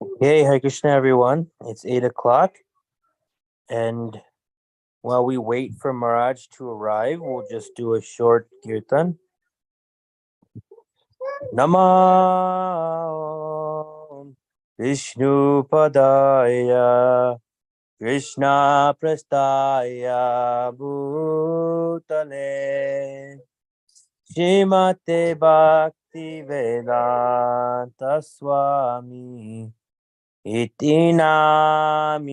Hey, Hare Krishna, everyone. It's 8 o'clock, and while we wait for Mirage to arrive, we'll just do a short kirtan. Namah Vishnu Padaya Krishna Prastaya Bhutale Shrimate Bhakti Vedanta Swami Iti namine.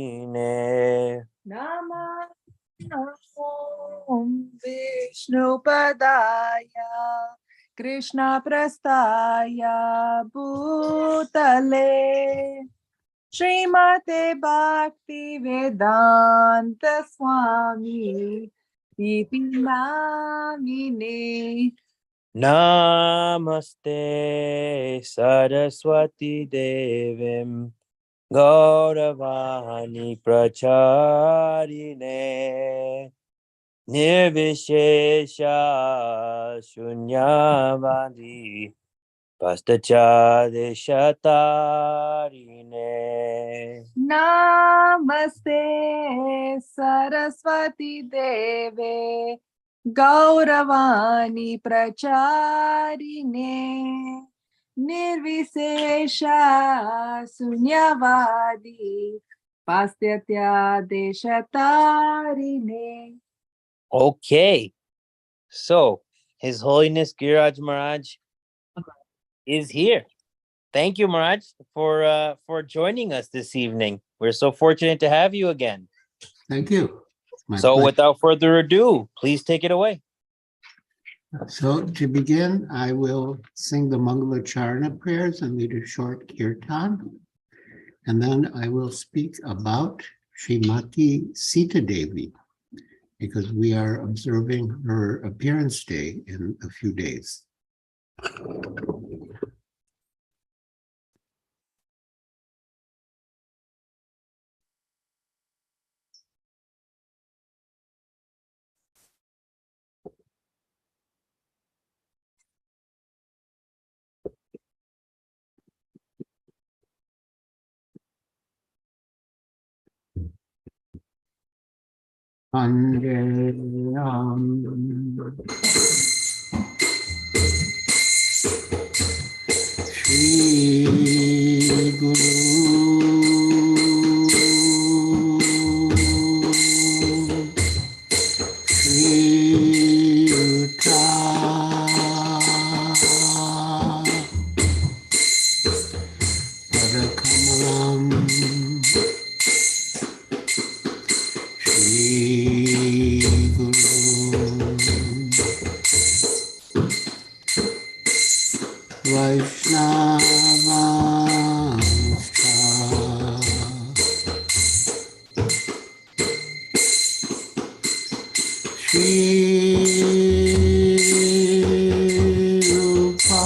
Namah Vishnu Padaya Krishna Prastaya Bhutale Srimate Bhakti Vedanta Swami Iti namine. Namaste Saraswati Devim Gauravani Pracharine Nirvishesha Shunyavadi Pastachadeshatarine. Namaste Saraswati Deve Gauravani Pracharine Nirvisesha Sunyavadi Pastyatya Deshatarine. Okay, so His Holiness Giriraj Maharaj is here. Thank you, Maharaj, for joining us this evening. We're so fortunate to have you again. Thank you. So without further ado, please take it away. So to begin, I will sing the Mangala Charana prayers and lead a short kirtan. And then I will speak about Srimati Sita Devi, because we are observing her appearance day in a few days. Shri Guru Shri Yuta Padakamalam Shri Guru Vaishnava Shri Rupa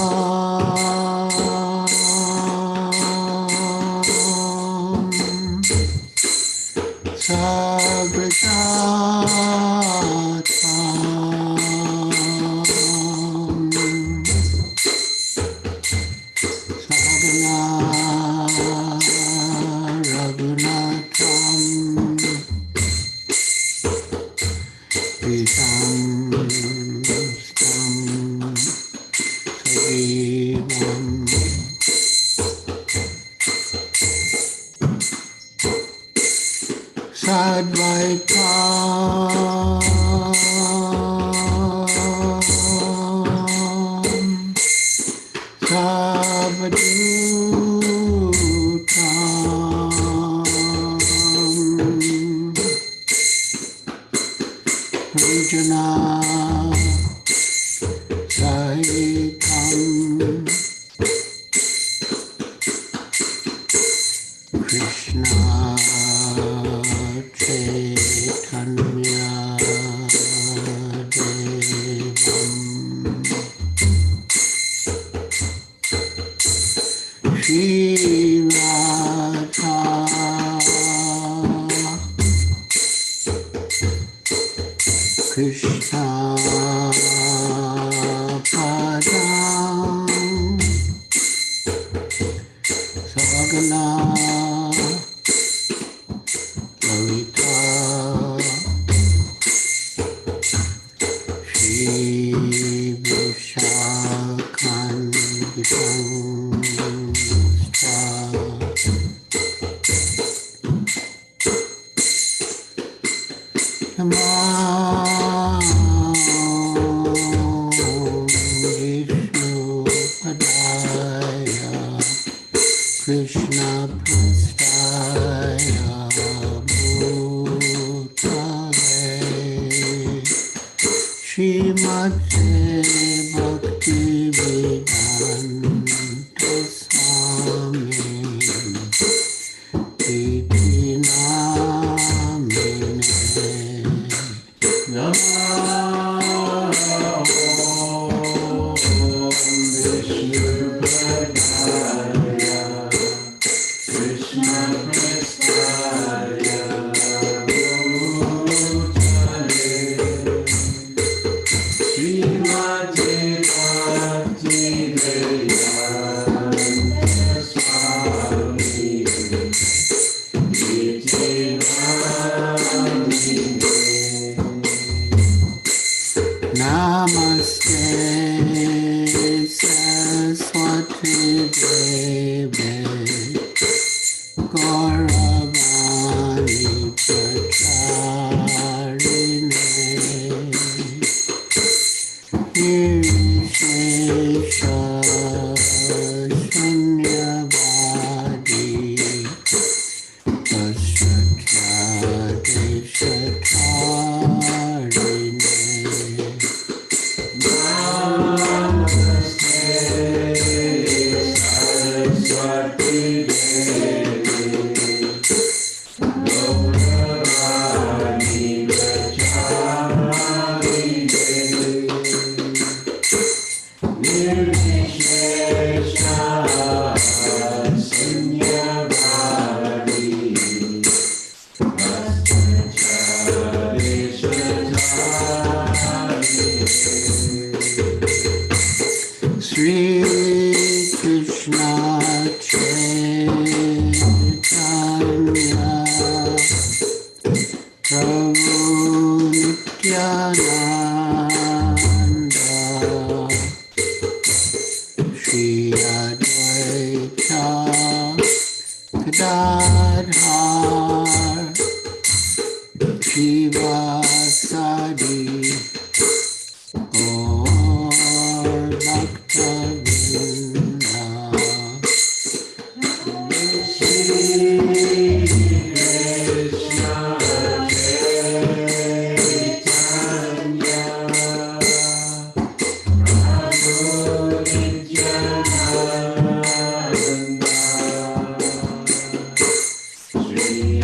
Krishna Padam Sagana Krishna Prastaya Bhutale Srimate Bhakti Vedanta Swami Iti Namine Namo Namaste Saraswati Devi Gauravani Pracharine Nirvishesha Shunyavadi Tashatradeshatarine Sri Krishna Chaitanya Prabhu Nityananda Shri Advaita Gadadhar Shivasadi Gaur Bhaktavinda Sri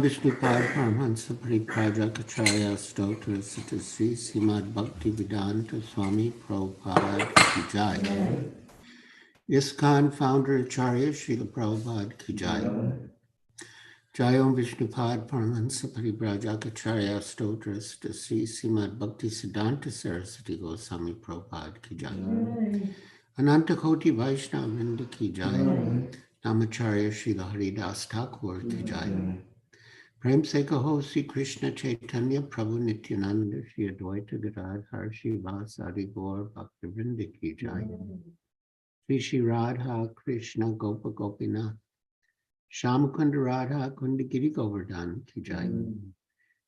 Vishnupad Paramahansa Pariprajakacharya Stotra Sita Sri Srimad Bhakti Vedanta Swami Prabhupada Ki Jai. ISKCON founder Acharya Srila Prabhupada Ki Jai. Jai Om Vishnupad Paramahansa Pariprajakacharya Stotra Sita Sri Srimad Bhakti Siddhanta Saraswati Goswami Prabhupada Ki Jai. Ananta Koti Vaishnava Vrinda Ki Jai. Namacharya Srila Haridas Thakur Ki Jai. Prem Se Kaho Sri Krishna Chaitanya Prabhu Nityananda Shri Advaita Gadadhar Srivasadi Gaur Bhaktivinoda Ki Jai. Shri Shri Radha Krishna Gopa Gopinath Shamakunda Radha Kundagiri Govardhan Ki Jai.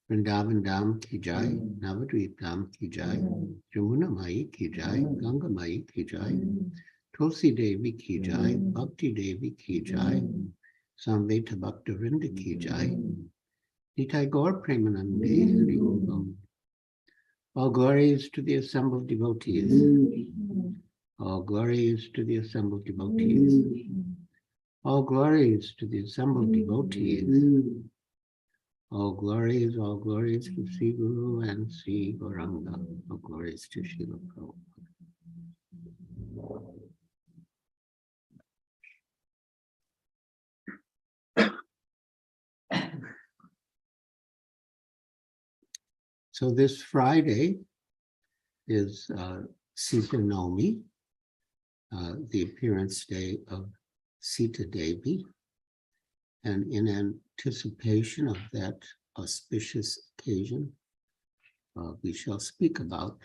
Vrindavan Dham Ki Jai. Navadvip Dham Ki Jai. Jamuna Mai Ki Jai. Ganga Mai Ki Jai. Tulsi Devi Ki Jai. Bhakti Devi Ki Jai. Samveta Bhaktivinoda Ki Jai. Nitai Gaur Premanande Hari Om. All glories to the assembled devotees. All glories to the assembled devotees. All glories to the assembled devotees. All glories to Sri Guru and Sri Gauranga. All glories to Srila Prabhupada. So this Friday is Sita Nomi, the appearance day of Sita Devi. And in anticipation of that auspicious occasion, we shall speak about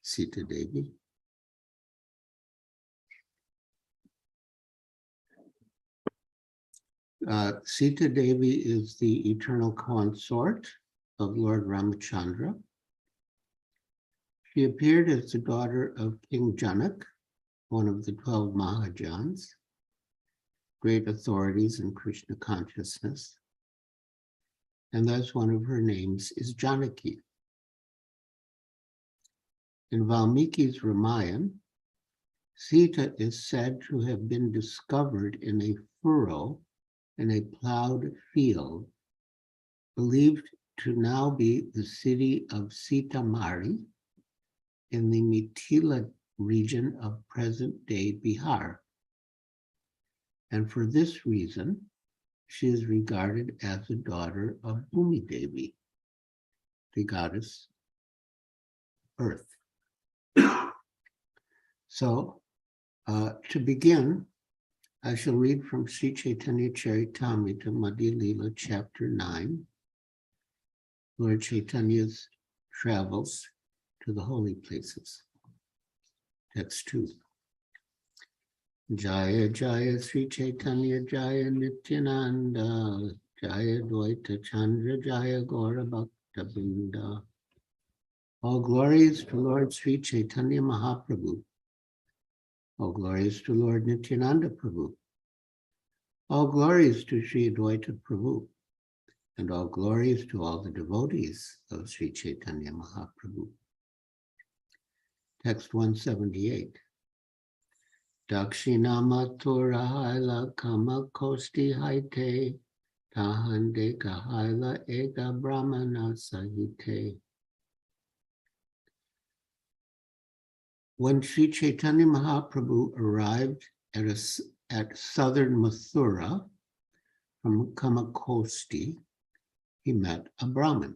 Sita Devi. Sita Devi is the eternal consort of Lord Ramachandra. She appeared as the daughter of King Janak, one of the 12 Mahajans, great authorities in Krishna consciousness. And thus one of her names is Janaki. In Valmiki's Ramayana, Sita is said to have been discovered in a furrow in a plowed field, believed to now be the city of Sitamari in the Mithila region of present-day Bihar. And for this reason, she is regarded as a daughter of Bhumi Devi, the goddess Earth. So, to begin, I shall read from Sri Chaitanya Charitamrita Madhya Lila, chapter 9, Lord Chaitanya's travels to the holy places. Text 2. Jaya Jaya Sri Chaitanya Jaya Nityananda Jaya Dvaita Chandra Jaya Gaura Bhakta Vrinda. All glories to Lord Sri Chaitanya Mahaprabhu. All glories to Lord Nityananda Prabhu. All glories to Sri Advaita Prabhu. And all glories to all the devotees of Sri Chaitanya Mahaprabhu. Text 178. Dakshina Haila Kama Kosti Haite Tahande Kahaila Ega Brahmana Sahite. When Sri Chaitanya Mahaprabhu arrived at southern Mathura from Kamakosti, he met a Brahmin.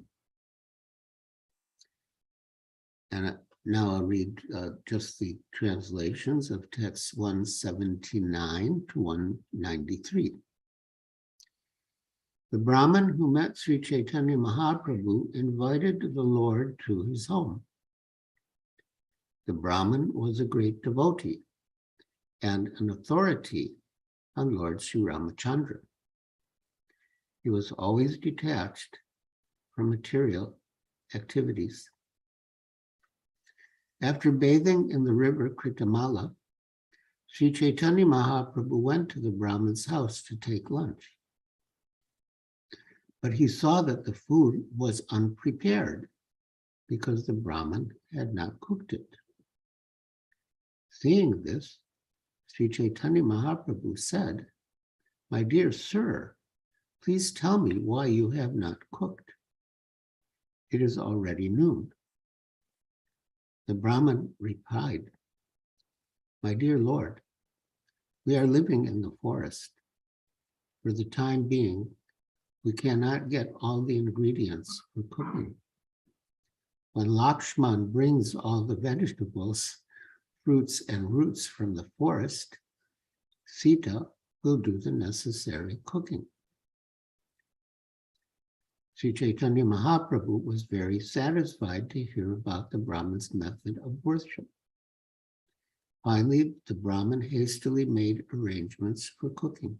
And now I'll read just the translations of texts 179 to 193. The Brahmin who met Sri Chaitanya Mahaprabhu invited the Lord to his home. The Brahmin was a great devotee and an authority on Lord Sri Ramachandra. He was always detached from material activities. After bathing in the river Kritamala, Sri Chaitanya Mahaprabhu went to the Brahmin's house to take lunch. But he saw that the food was unprepared because the Brahmin had not cooked it. Seeing this, Sri Chaitanya Mahaprabhu said, "My dear sir, Please tell me why you have not cooked. It is already noon. The Brahmin replied, My dear Lord, we are living in the forest. For the time being, we cannot get all the ingredients for cooking. When Lakshman brings all the vegetables, fruits, and roots from the forest, Sita will do the necessary cooking. Sri Chaitanya Mahaprabhu was very satisfied to hear about the Brahmin's method of worship. Finally, the Brahmin hastily made arrangements for cooking.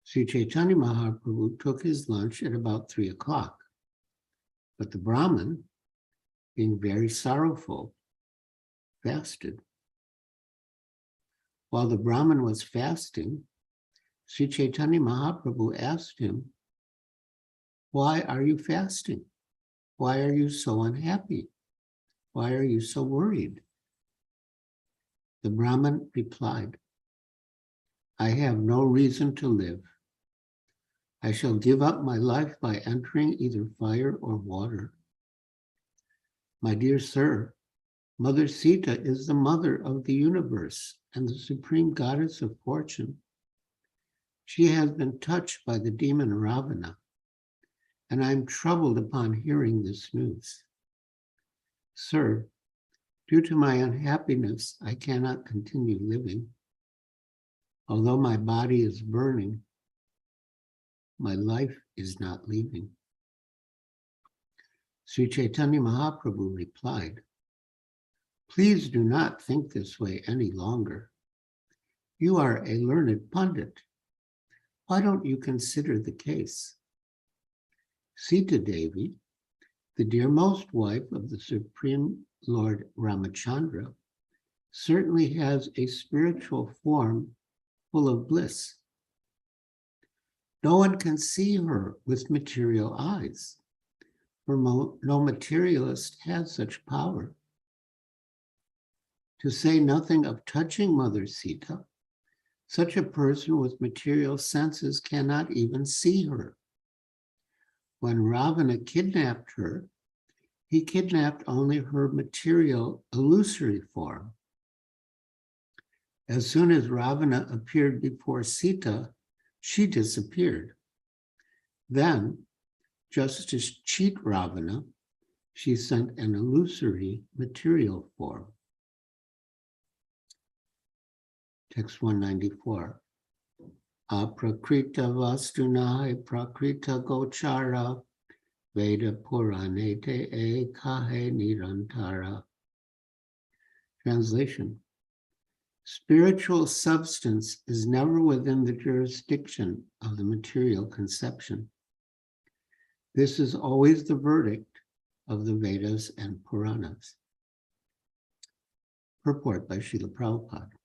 Sri Chaitanya Mahaprabhu took his lunch at about 3 o'clock, but the Brahmin, being very sorrowful, fasted. While the Brahmin was fasting, Sri Chaitanya Mahaprabhu asked him, Why are you fasting? Why are you so unhappy? Why are you so worried? The Brahmin replied, I have no reason to live. I shall give up my life by entering either fire or water. My dear sir, Mother Sita is the mother of the universe and the supreme goddess of fortune. She has been touched by the demon Ravana, and I am troubled upon hearing this news. Sir, due to my unhappiness, I cannot continue living. Although my body is burning, my life is not leaving. Sri Chaitanya Mahaprabhu replied, Please do not think this way any longer. You are a learned pundit. Why don't you consider the case? Sita Devi, the dearmost wife of the Supreme Lord Ramachandra, certainly has a spiritual form full of bliss. No one can see her with material eyes, for no materialist has such power. To say nothing of touching Mother Sita, such a person with material senses cannot even see her. When Ravana kidnapped her, he kidnapped only her material, illusory form. As soon as Ravana appeared before Sita, she disappeared. Then, just to cheat Ravana, she sent an illusory material form. Text 194. Aprakrita vastuna prakrita gochara Veda Purane te kahe nirantara. Translation. Spiritual substance is never within the jurisdiction of the material conception. This is always the verdict of the Vedas and Puranas. Purport by Srila Prabhupada.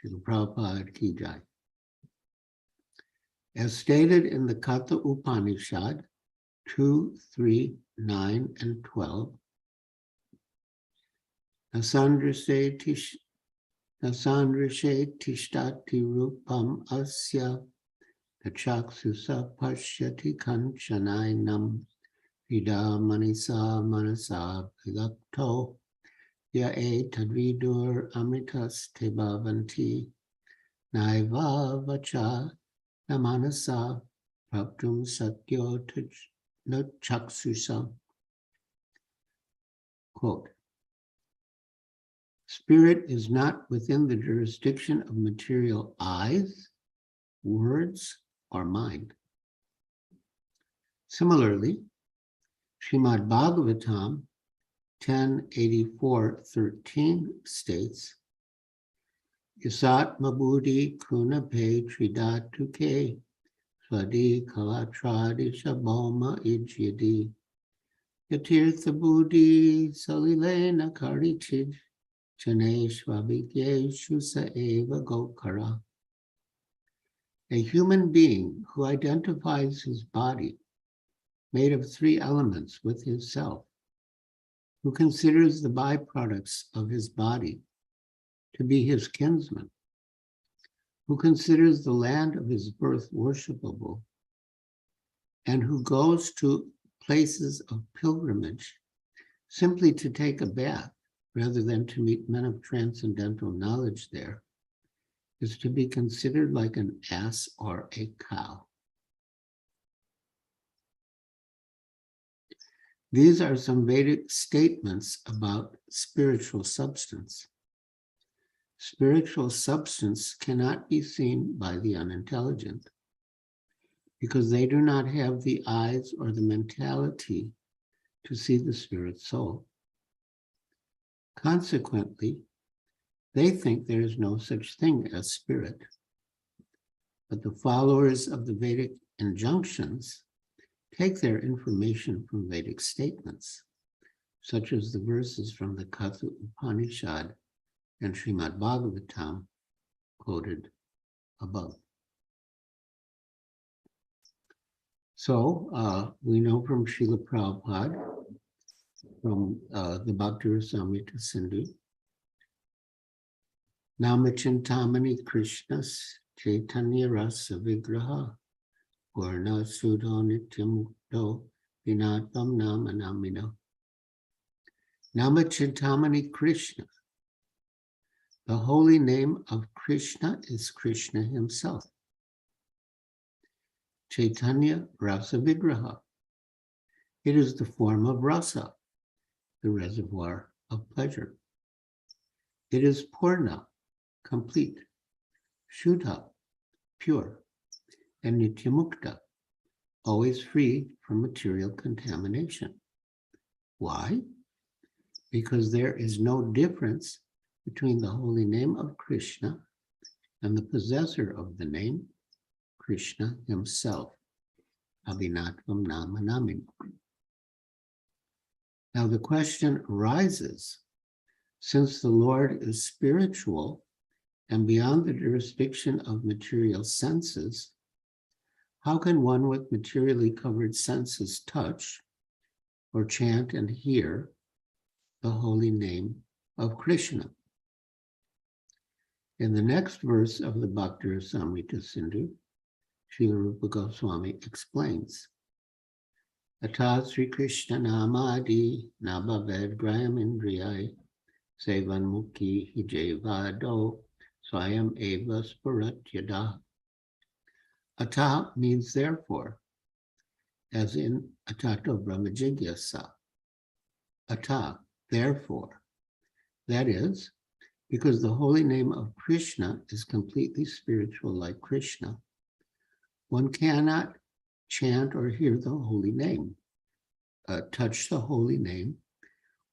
Srila Prabhupada Ki Jai. As stated in the Katha Upanishad 2, 3, 9, and 12, Nasandrase tishtati rupam asya tachaksusa pashyati kanchanainam vida manisa manasa bhagakto ya tadvidur amritas te bhavanti naiva vacha namanasa praptum satyo chaksusa. Quote, Spirit is not within the jurisdiction of material eyes, words, or mind. Similarly, Srimad Bhagavatam 10:84-13 states, Yasatma buddhi kunape tridatuke swadi kalatradi shaboma ijyadi yatirtha buddhi salilena karichid chaneshvabhigyeshu sa eva gokara. A human being who identifies his body, made of 3 elements, with his self, who considers the byproducts of his body to be his kinsman, who considers the land of his birth worshipable, and who goes to places of pilgrimage simply to take a bath rather than to meet men of transcendental knowledge there, is to be considered like an ass or a cow. These are some Vedic statements about spiritual substance. Spiritual substance cannot be seen by the unintelligent because they do not have the eyes or the mentality to see the spirit soul. Consequently, they think there is no such thing as spirit. But the followers of the Vedic injunctions take their information from Vedic statements, such as the verses from the Katha Upanishad and Srimad Bhagavatam quoted above. So we know from Srila Prabhupada, from the Bhakti Rasamrita Sindhu, Namachintamani Krishnas Chaitanya Rasa Vigraha Purna Sudho Nityamukto Vinatvam Namanamino. Namachintamani Krishna. The holy name of Krishna is Krishna himself. Chaitanya Rasa Vigraha. It is the form of rasa, the reservoir of pleasure. It is Purna, complete, Shuddha, pure, and Nityamukta, always free from material contamination. Why? Because there is no difference between the holy name of Krishna and the possessor of the name, Krishna himself. Abhinatvam Namanamim. Now the question arises, since the Lord is spiritual and beyond the jurisdiction of material senses, how can one with materially covered senses touch or chant and hear the holy name of Krishna? In the next verse of the Bhakti Rasamrita Sindhu, Srila Rupa Goswami explains, Ata Sri Krishna Namadi Nabhaved Graham Indriyai Sevan Mukhi Hijevado Swayam Eva Sparatyada. Ata means therefore, as in Atato Brahmajigyasa. Ata, therefore. That is, because the holy name of Krishna is completely spiritual like Krishna, one cannot chant or hear the holy name, touch the holy name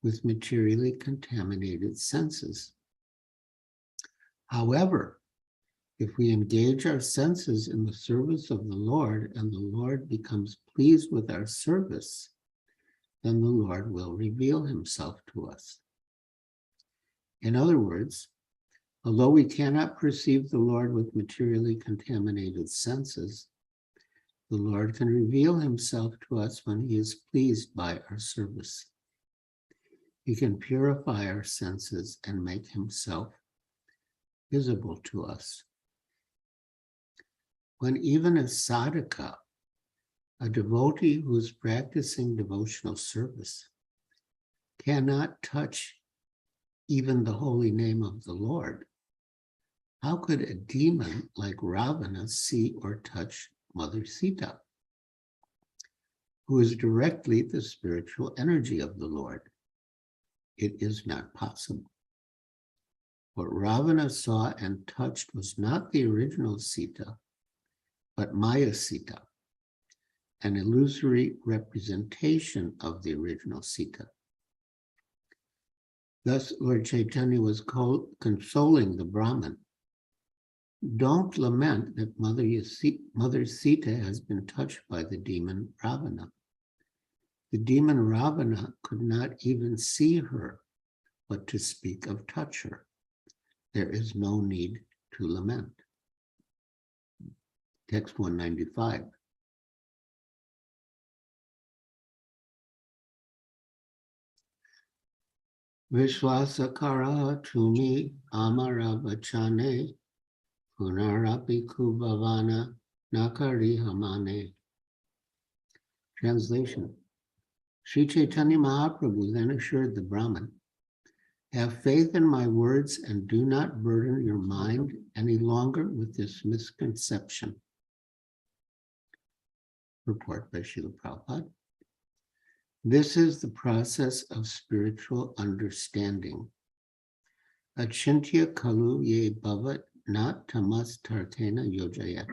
with materially contaminated senses. However, if we engage our senses in the service of the Lord and the Lord becomes pleased with our service, then the Lord will reveal himself to us. In other words, although we cannot perceive the Lord with materially contaminated senses, the Lord can reveal himself to us when he is pleased by our service. He can purify our senses and make himself visible to us. When even a sadhaka, a devotee who is practicing devotional service, cannot touch even the holy name of the Lord, how could a demon like Ravana see or touch Mother Sita, who is directly the spiritual energy of the Lord? It is not possible. What Ravana saw and touched was not the original Sita, but Maya Sita, an illusory representation of the original Sita. Thus, Lord Chaitanya was consoling the Brahmin. Don't lament that Mother Sita has been touched by the demon Ravana. The demon Ravana could not even see her, but to speak of touch her. There is no need to lament. Text 195. Vishwasakara tumi amara vachane Punarapi Kubhavana Nakari Hamane. Translation. Sri Chaitanya Mahaprabhu then assured the Brahmin, have faith in my words and do not burden your mind any longer with this misconception. Report by Srila Prabhupada. This is the process of spiritual understanding. Achintya kalu ye bhavat nat tamas tartena yojayat.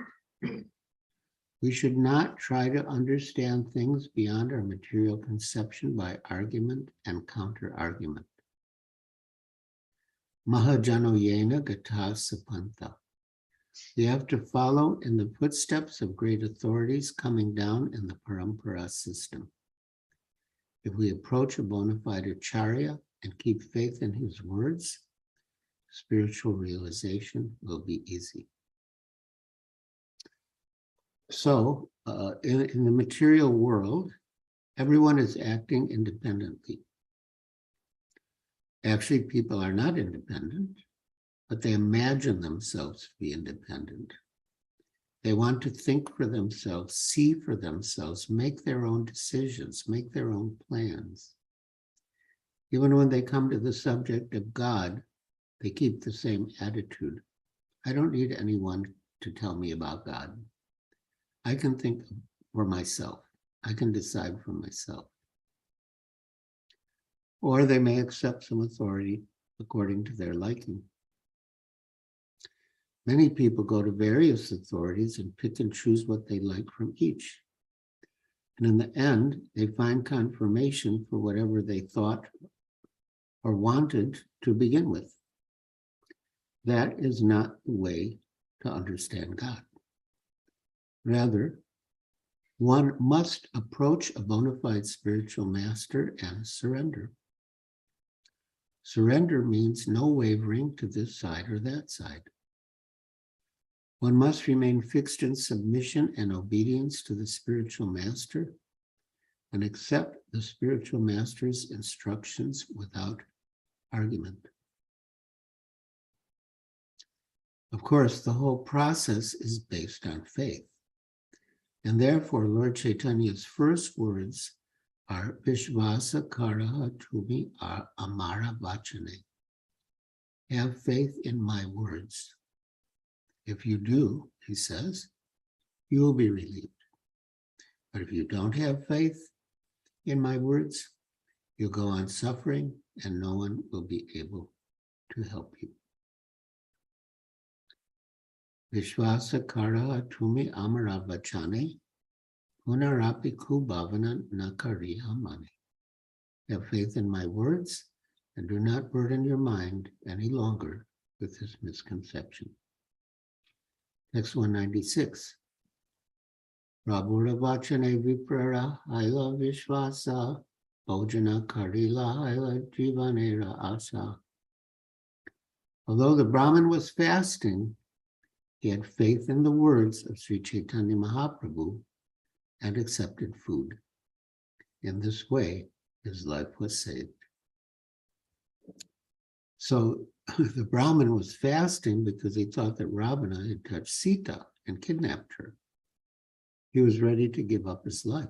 We should not try to understand things beyond our material conception by argument and counter-argument. Mahajano yena gata sapanta. We have to follow in the footsteps of great authorities coming down in the parampara system. If we approach a bona fide acharya and keep faith in his words, spiritual realization will be easy. So, in the material world, everyone is acting independently. Actually, people are not independent, but they imagine themselves to be independent. They want to think for themselves, see for themselves, make their own decisions, make their own plans. Even when they come to the subject of God, they keep the same attitude. I don't need anyone to tell me about God. I can think for myself. I can decide for myself. Or they may accept some authority according to their liking. Many people go to various authorities and pick and choose what they like from each. And in the end, they find confirmation for whatever they thought or wanted to begin with. That is not the way to understand God. Rather, one must approach a bona fide spiritual master and surrender. Surrender means no wavering to this side or that side. One must remain fixed in submission and obedience to the spiritual master and accept the spiritual master's instructions without argument. Of course, the whole process is based on faith. And therefore, Lord Chaitanya's first words are Vishvasa Karaha Tumi Amara Vachane. Have faith in my words. If you do, he says, you will be relieved. But if you don't have faith in my words, you'll go on suffering and no one will be able to help you. Vishvasa Karaha Tumi Amara Vachane. Punarapi Kubhavana Nakariha Mani. Have faith in my words and do not burden your mind any longer with this misconception. Text 196. Prabhura Vachane Viprara Haila Vishvasa Bhojana Karila Haila Jivanera Asa. Although the Brahmin was fasting, he had faith in the words of Sri Chaitanya Mahaprabhu and accepted food. In this way, his life was saved. So the Brahmin was fasting because he thought that Ravana had touched Sita and kidnapped her. He was ready to give up his life.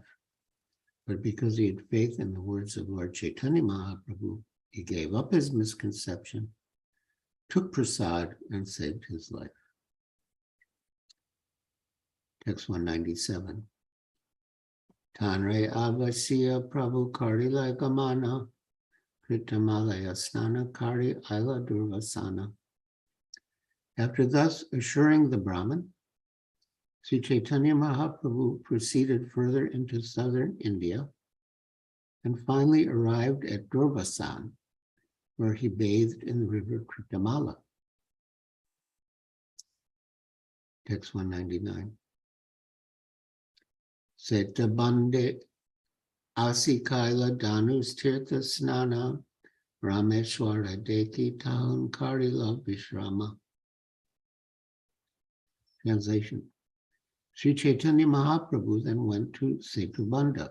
But because he had faith in the words of Lord Chaitanya Mahaprabhu, he gave up his misconception, took prasad, and saved his life. Text 197. Tanre Avasya Prabhu Karila Gamana Kritamalaya Snana Kari Ila Durvasana. After thus assuring the Brahmin, Sri Chaitanya Mahaprabhu proceeded further into southern India and finally arrived at Durvasan, where he bathed in the river Kritamala. Text 199. Seta Bande Asikaila Danus Tirtha Snana Rameshwara Deki Tahan Karila Vishrama. Translation. Sri Chaitanya Mahaprabhu then went to Setubanda,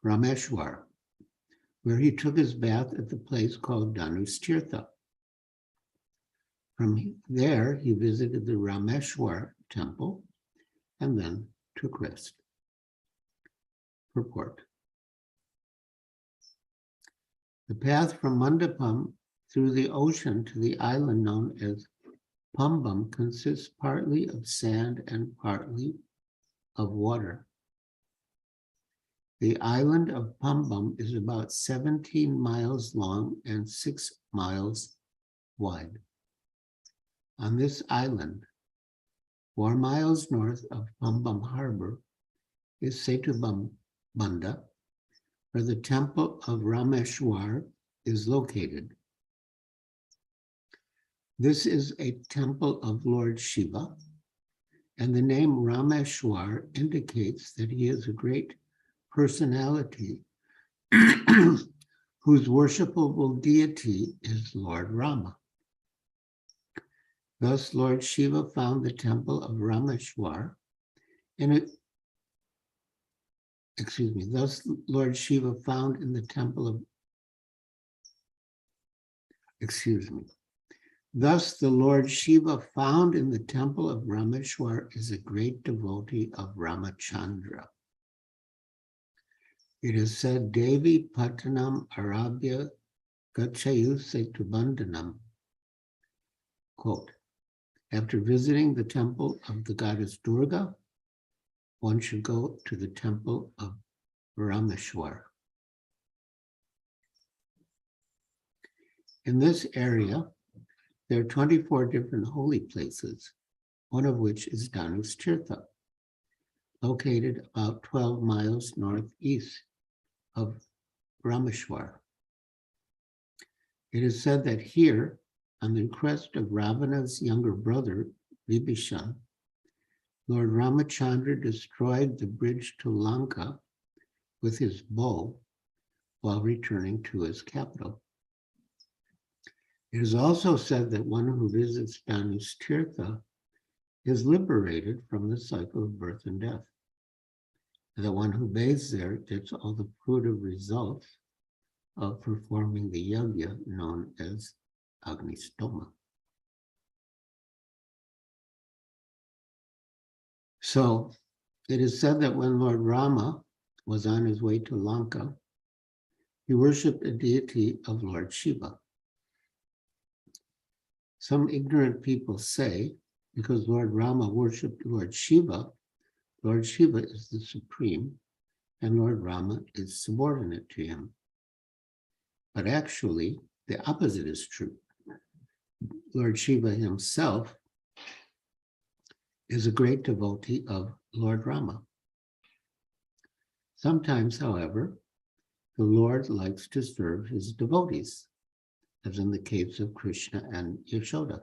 Rameshwar, where he took his bath at the place called Danus Tirtha. From there, he visited the Rameshwar temple and then took rest. Purport. The path from Mandapam through the ocean to the island known as Pambam consists partly of sand and partly of water. The island of Pambam is about 17 miles long and 6 miles wide. On this island, 4 miles north of Pambam Harbor, is Setubanda, where the temple of Rameshwar is located. This is a temple of Lord Shiva, and the name Rameshwar indicates that he is a great personality whose worshipable deity is Lord Rama. Thus, Lord Shiva found the temple of Rameshwar thus Lord Shiva found in the temple of, Thus the Lord Shiva found in the temple of Rameshwar is a great devotee of Ramachandra. It is said, Devi Patanam Arabhya Gachayu Setubandhanam. Quote, after visiting the temple of the goddess Durga, one should go to the temple of Rameshwar. In this area, there are 24 different holy places, one of which is Dhanush Tirtha, located about 12 miles northeast of Rameshwar. It is said that here, on the request of Ravana's younger brother, Vibhishan, Lord Ramachandra destroyed the bridge to Lanka with his bow while returning to his capital. It is also said that one who visits Dhanush Tirtha is liberated from the cycle of birth and death. The one who bathes there gets all the fruitive results of performing the yajna known as Agnistoma. So it is said that when Lord Rama was on his way to Lanka, he worshipped a deity of Lord Shiva. Some ignorant people say, because Lord Rama worshipped Lord Shiva is the supreme, and Lord Rama is subordinate to him. But actually, the opposite is true. Lord Shiva himself is a great devotee of Lord Rama. Sometimes, however, the Lord likes to serve his devotees, as in the case of Krishna and Yashoda.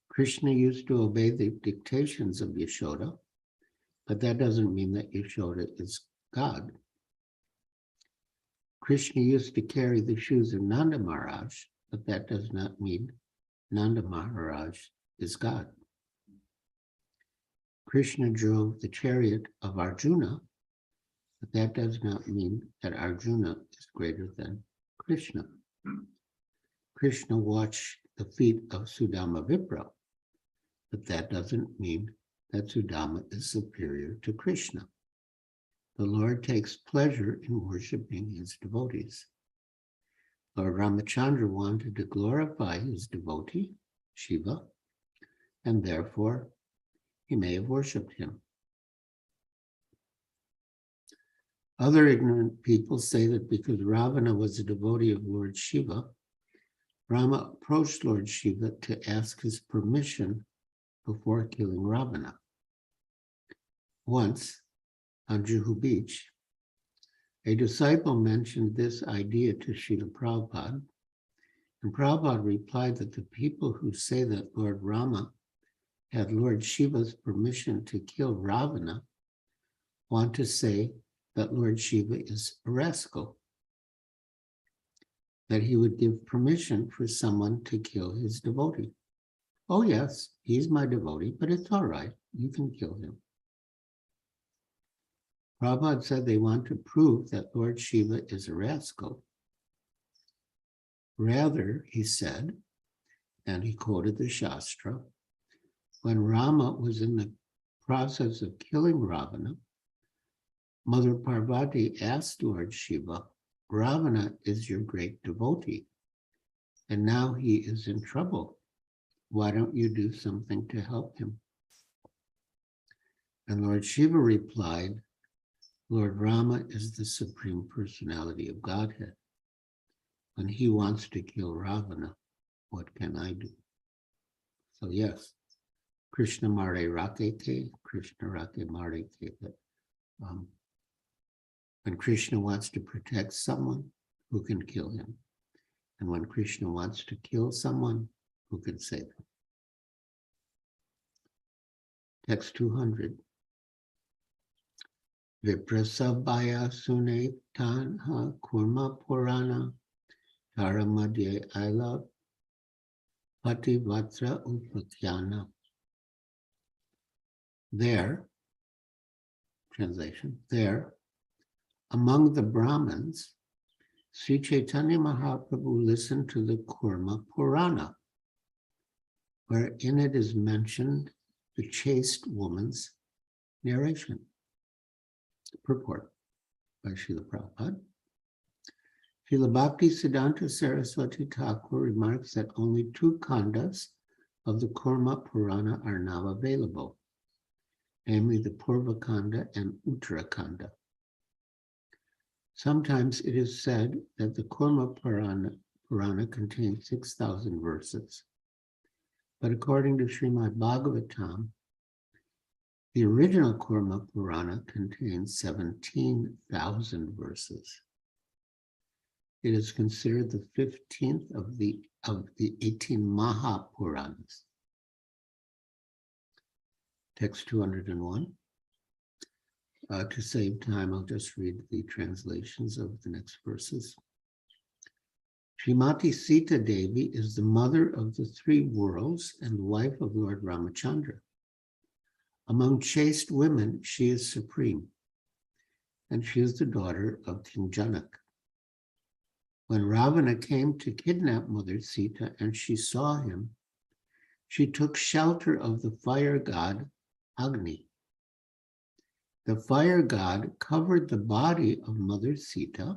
Krishna used to obey the dictations of Yashoda, but that doesn't mean that Yashoda is God. Krishna used to carry the shoes of Nanda Maharaj, but that does not mean Nanda Maharaj is God. Krishna drove the chariot of Arjuna, but that does not mean that Arjuna is greater than Krishna. Krishna watched the feet of Sudama Vipra, but that doesn't mean that Sudama is superior to Krishna. The Lord takes pleasure in worshiping his devotees. Lord Ramachandra wanted to glorify his devotee, Shiva, and therefore he may have worshipped him. Other ignorant people say that because Ravana was a devotee of Lord Shiva, Rama approached Lord Shiva to ask his permission before killing Ravana. Once, on Juhu Beach, a disciple mentioned this idea to Srila Prabhupada, and Prabhupada replied that the people who say that Lord Rama had Lord Shiva's permission to kill Ravana want to say that Lord Shiva is a rascal, that he would give permission for someone to kill his devotee. Oh yes, he's my devotee, but it's all right, you can kill him. Prabhupada said they want to prove that Lord Shiva is a rascal. Rather, he said, and he quoted the Shastra. When Rama was in the process of killing Ravana, Mother Parvati asked Lord Shiva, Ravana is your great devotee, and now he is in trouble. Why don't you do something to help him? And Lord Shiva replied, Lord Rama is the Supreme Personality of Godhead. When he wants to kill Ravana, what can I do? So yes, Krishna Mare Rakete, Krishna Rake Mare Kete. When Krishna wants to protect someone, who can kill him? And when Krishna wants to kill someone, who can save him? Text 200. Viprasabhaya sune tanha kurma purana taramadye aila pativatra upakyana. There, translation, there, among the Brahmins, Sri Chaitanya Mahaprabhu listened to the Kurma Purana, wherein it is mentioned the chaste woman's narration. Purport by Srila Prabhupada. Srila Bhakti Siddhanta Saraswati Thakur remarks that only 2 khandas of the Kurma Purana are now available, namely the Purva Khanda and Uttara Khanda. Sometimes it is said that the Kurma Purana contains 6,000 verses, but according to Srimad Bhagavatam, the original Kurma Purana contains 17,000 verses. It is considered the 15th of the 18 Mahapuranas. Text 201. To save time, I'll just read the translations of the next verses. Srimati Sita Devi is the mother of the 3 worlds and the wife of Lord Ramachandra. Among chaste women, she is supreme, and she is the daughter of King Janak. When Ravana came to kidnap Mother Sita and she saw him, she took shelter of the fire god Agni. The fire god covered the body of Mother Sita,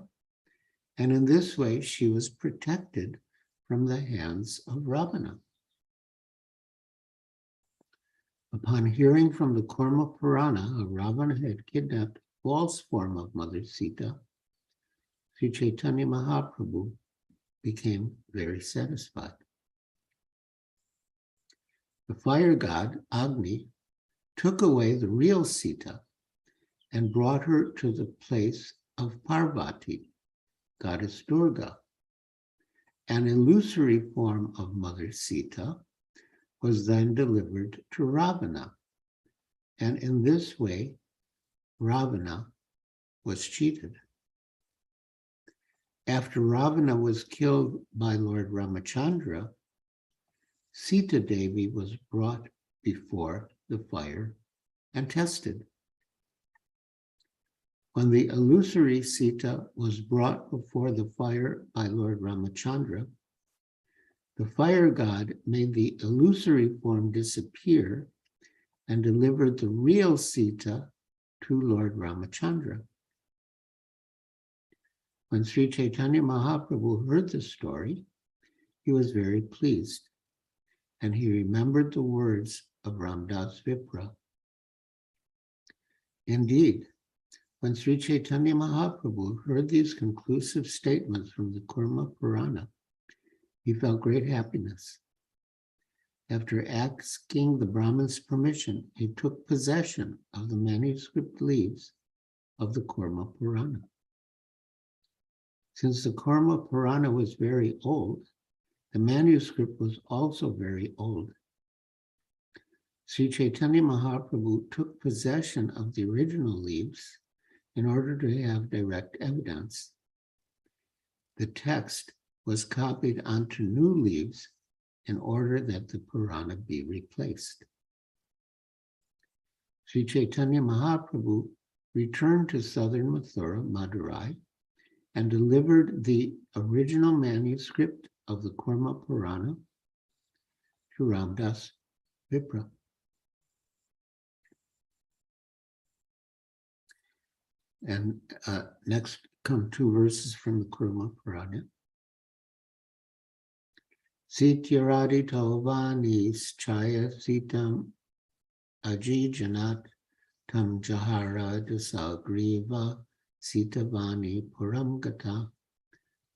and in this way she was protected from the hands of Ravana. Upon hearing from the Kurma Purana how Ravana had kidnapped a false form of Mother Sita, Sri Chaitanya Mahaprabhu became very satisfied. The fire god, Agni, took away the real Sita and brought her to the place of Parvati, goddess Durga. An illusory form of Mother Sita was then delivered to Ravana, and in this way, Ravana was cheated. After Ravana was killed by Lord Ramachandra, Sita Devi was brought before the fire and tested. When the illusory Sita was brought before the fire by Lord Ramachandra, the fire god made the illusory form disappear and delivered the real Sita to Lord Ramachandra. When Sri Chaitanya Mahaprabhu heard the story, he was very pleased, and he remembered the words of Ramdas Vipra. Indeed, when Sri Chaitanya Mahaprabhu heard these conclusive statements from the Kurma Purana, he felt great happiness. After asking the Brahmin's permission, he took possession of the manuscript leaves of the Kurma Purana. Since the Kurma Purana was very old, the manuscript was also very old. Sri Chaitanya Mahaprabhu took possession of the original leaves in order to have direct evidence. The text was copied onto new leaves in order that the Purana be replaced. Sri Chaitanya Mahaprabhu returned to southern Mathura, Madurai, and delivered the original manuscript of the Kurma Purana to Ramdas Vipra. And next come two verses from the Kurma Purana. Sityaradi Tovani Chaya Sitam Aji Janat Tam Jahara Dasagriva Sitavani Puram Gata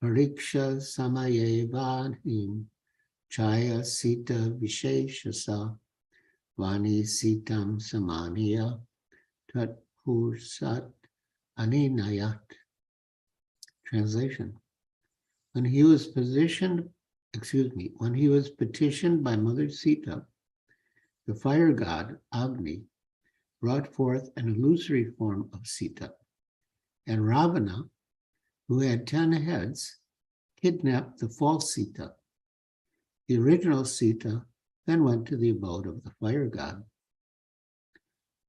Pariksha Samayevanim Chaya Sita Visheshasa Vani Sitam Samaniya Tat Pursat Aninayat. Translation. When he was petitioned by Mother Sita, the fire god Agni brought forth an illusory form of Sita, and Ravana, who had 10 heads, kidnapped the false Sita. The original Sita then went to the abode of the fire god.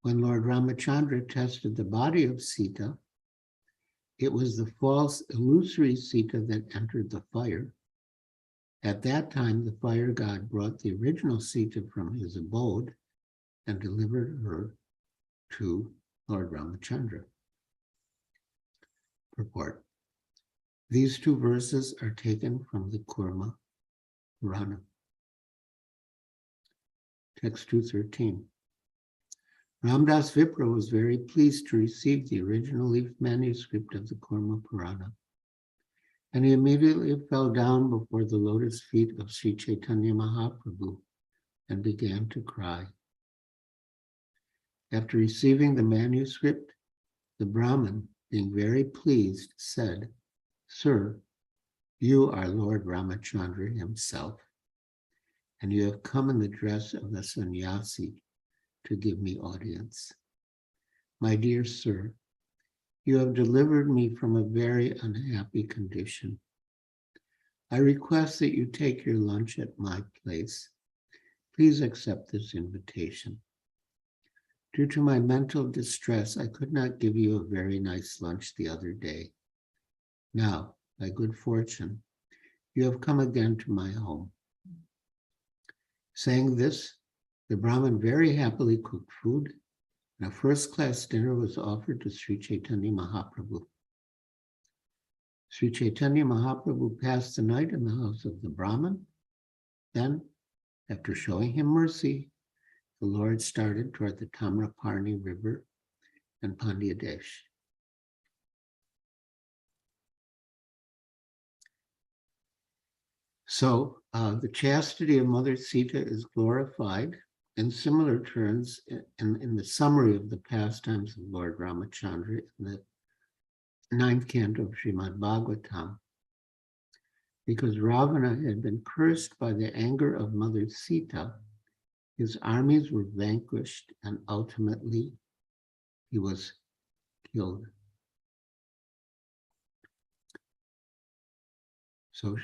When Lord Ramachandra tested the body of Sita, it was the false illusory Sita that entered the fire. At that time, the fire god brought the original Sita from his abode and delivered her to Lord Ramachandra. Purport. These two verses are taken from the Kurma Purana. Text 213. Ramdas Vipra was very pleased to receive the original leaf manuscript of the Kurma Purana, and he immediately fell down before the lotus feet of Sri Chaitanya Mahaprabhu and began to cry. After receiving the manuscript, the Brahmin, being very pleased, said, "Sir, you are Lord Ramachandra himself, and you have come in the dress of a sannyasi to give me audience. My dear sir, you have delivered me from a very unhappy condition. I request that you take your lunch at my place. Please accept this invitation. Due to my mental distress, I could not give you a very nice lunch the other day. Now, by good fortune, you have come again to my home." Saying this, the Brahmin very happily cooked food, and a first-class dinner was offered to Sri Chaitanya Mahaprabhu. Sri Chaitanya Mahaprabhu passed the night in the house of the Brahmin. Then, after showing him mercy, the Lord started toward the Tamraparni River and Pandyadesh. So the chastity of Mother Sita is glorified in similar terms in the summary of the pastimes of Lord Ramachandra in the 9th canto of Srimad Bhagavatam. Because Ravana had been cursed by the anger of Mother Sita, his armies were vanquished and ultimately he was killed. So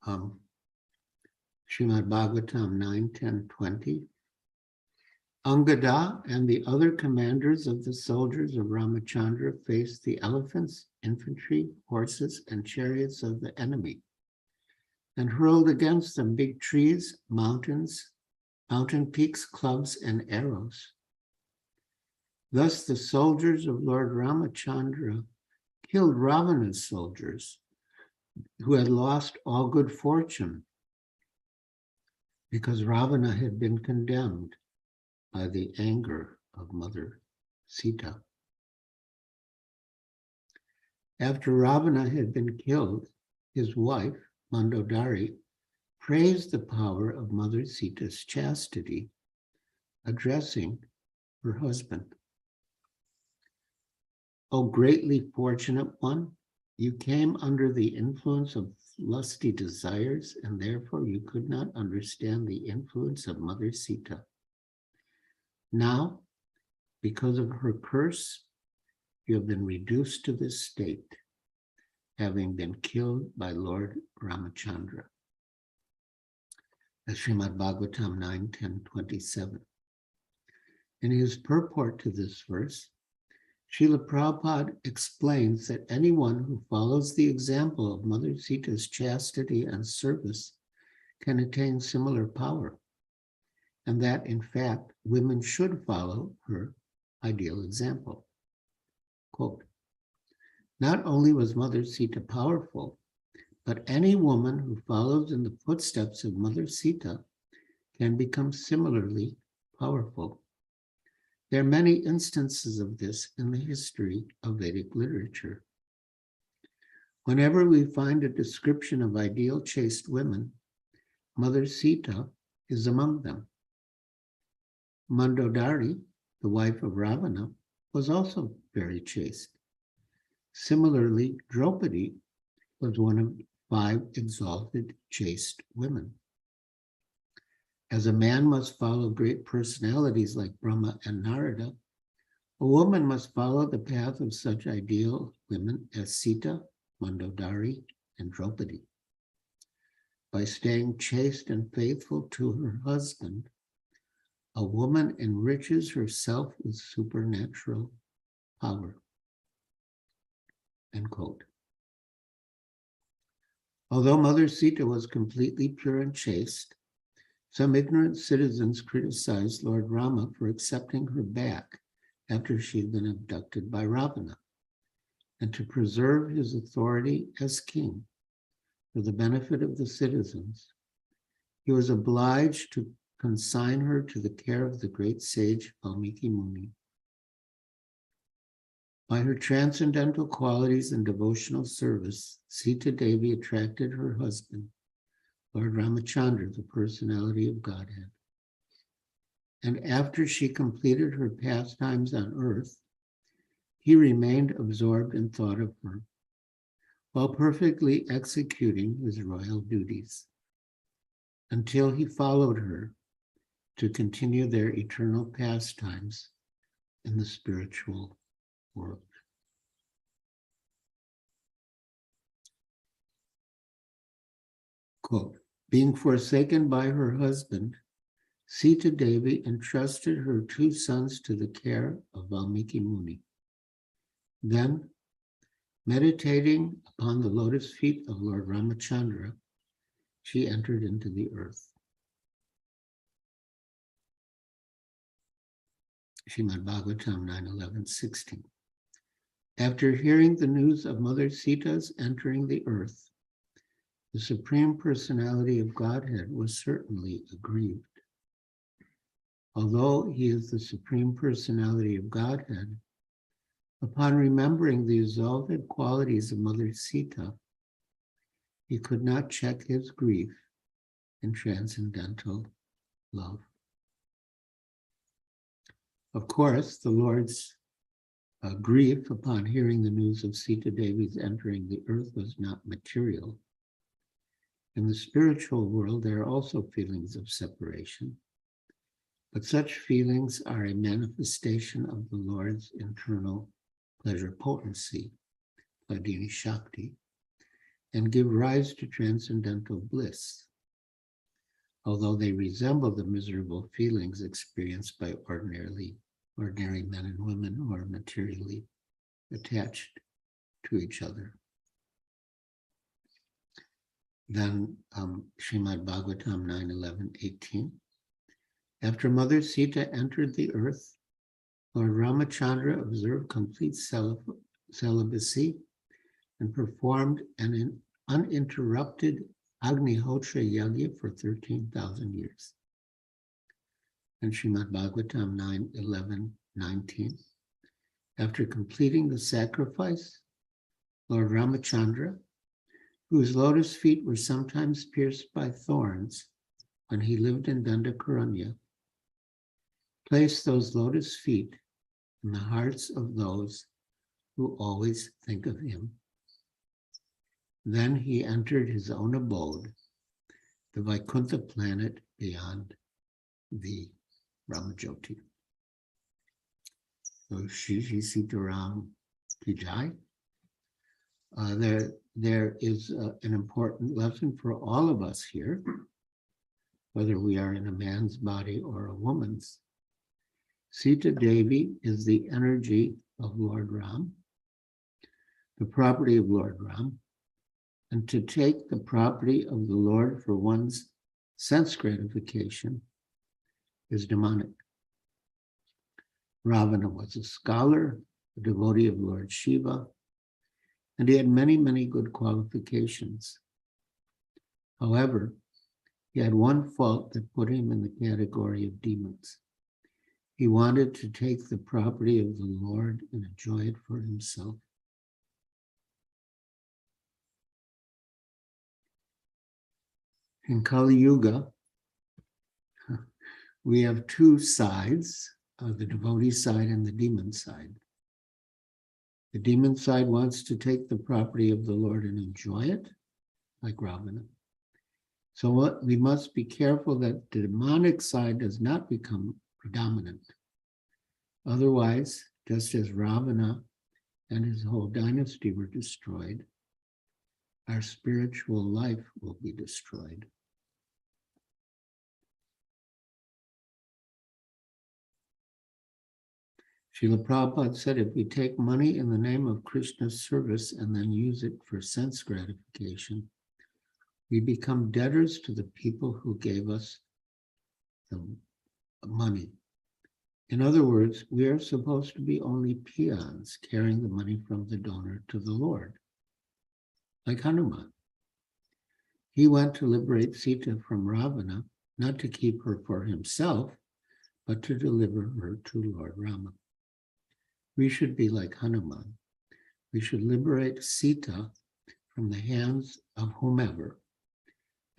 Srimad Bhagavatam 9, 10, 20. Angada and the other commanders of the soldiers of Ramachandra faced the elephants, infantry, horses, and chariots of the enemy, and hurled against them big trees, mountains, mountain peaks, clubs, and arrows. Thus the soldiers of Lord Ramachandra killed Ravana's soldiers, who had lost all good fortune because Ravana had been condemned by the anger of Mother Sita. After Ravana had been killed, his wife, Mandodari, praised the power of Mother Sita's chastity, addressing her husband. "O greatly fortunate one, you came under the influence of lusty desires, and therefore you could not understand the influence of Mother Sita. Now, because of her curse, you have been reduced to this state, having been killed by Lord Ramachandra." That's Srimad Bhagavatam 9, 10, 27. In his purport to this verse, Srila Prabhupada explains that anyone who follows the example of Mother Sita's chastity and service can attain similar power. and that, in fact, women should follow her ideal example. Quote, not only was Mother Sita powerful, but any woman who follows in the footsteps of Mother Sita can become similarly powerful. There are many instances of this in the history of Vedic literature. Whenever we find a description of ideal chaste women, Mother Sita is among them. Mandodari, the wife of Ravana, was also very chaste. Similarly, Draupadi was one of 5 exalted chaste women. As a man must follow great personalities like Brahma and Narada, a woman must follow the path of such ideal women as Sita, Mandodari, and Draupadi. By staying chaste and faithful to her husband, a woman enriches herself with supernatural power. End quote. Although Mother Sita was completely pure and chaste, some ignorant citizens criticized Lord Rama for accepting her back after she had been abducted by Ravana. And to preserve his authority as king for the benefit of the citizens, he was obliged to consign her to the care of the great sage Valmiki Muni. By her transcendental qualities and devotional service, Sita Devi attracted her husband, Lord Ramachandra, the personality of Godhead. And after she completed her pastimes on earth, he remained absorbed in thought of her, while perfectly executing his royal duties, until he followed her to continue their eternal pastimes in the spiritual world. Quote, being forsaken by her husband, Sita Devi entrusted her 2 sons to the care of Valmiki Muni. Then, meditating upon the lotus feet of Lord Ramachandra, she entered into the earth. Srimad Bhagavatam 9:11-16. After hearing the news of Mother Sita's entering the earth, the Supreme Personality of Godhead was certainly aggrieved. Although he is the Supreme Personality of Godhead, upon remembering the exalted qualities of Mother Sita, he could not check his grief in transcendental love. Of course, the Lord's grief upon hearing the news of Sita Devi's entering the earth was not material. In the spiritual world, there are also feelings of separation, but such feelings are a manifestation of the Lord's internal pleasure potency, Pladini Shakti, and give rise to transcendental bliss, although they resemble the miserable feelings experienced by ordinary men and women who are materially attached to each other. Then Srimad Bhagavatam 9:11-18. After Mother Sita entered the earth, Lord Ramachandra observed complete celibacy and performed an uninterrupted Agnihotra Yagya for 13,000 years. And Srimad Bhagavatam 9:11-19. After completing the sacrifice, Lord Ramachandra, whose lotus feet were sometimes pierced by thorns when he lived in Dandakaranya, placed those lotus feet in the hearts of those who always think of him. Then he entered his own abode, the Vaikuntha planet beyond the Ramajyoti. So Shri Sitaram Ki Jai. There is an important lesson for all of us here, whether we are in a man's body or a woman's. Sita Devi is the energy of Lord Ram, the property of Lord Ram, and to take the property of the Lord for one's sense gratification is demonic. Ravana was a scholar, a devotee of Lord Shiva, and he had many, many good qualifications. However, he had one fault that put him in the category of demons. He wanted to take the property of the Lord and enjoy it for himself. In Kali Yuga, we have two sides, the devotee side and the demon side. The demon side wants to take the property of the Lord and enjoy it, like Ravana. So we must be careful that the demonic side does not become predominant. Otherwise, just as Ravana and his whole dynasty were destroyed, our spiritual life will be destroyed. Srila Prabhupada said, if we take money in the name of Krishna's service and then use it for sense gratification, we become debtors to the people who gave us the money. In other words, we are supposed to be only peons carrying the money from the donor to the Lord, like Hanuman. He went to liberate Sita from Ravana, not to keep her for himself, but to deliver her to Lord Rama. We should be like Hanuman. We should liberate Sita from the hands of whomever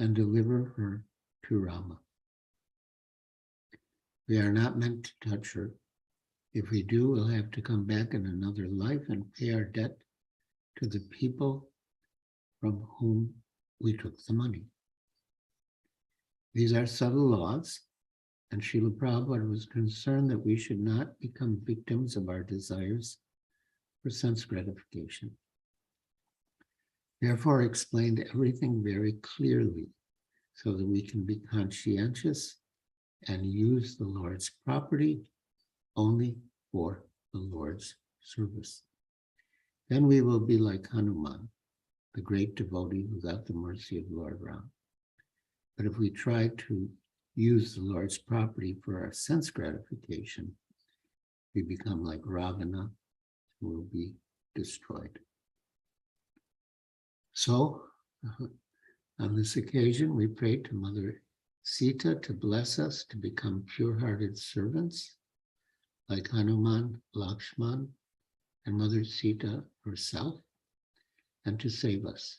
and deliver her to Rama. We are not meant to touch her. If we do, we'll have to come back in another life and pay our debt to the people from whom we took the money. These are subtle laws, and Srila Prabhupada was concerned that we should not become victims of our desires for sense gratification. Therefore, explained everything very clearly so that we can be conscientious and use the Lord's property only for the Lord's service. Then we will be like Hanuman, the great devotee who got the mercy of Lord Ram. But if we try to use the Lord's property for our sense gratification, we become like Ravana and will be destroyed. So, on this occasion, we pray to Mother Sita to bless us to become pure-hearted servants, like Hanuman, Lakshman, and Mother Sita herself, and to save us.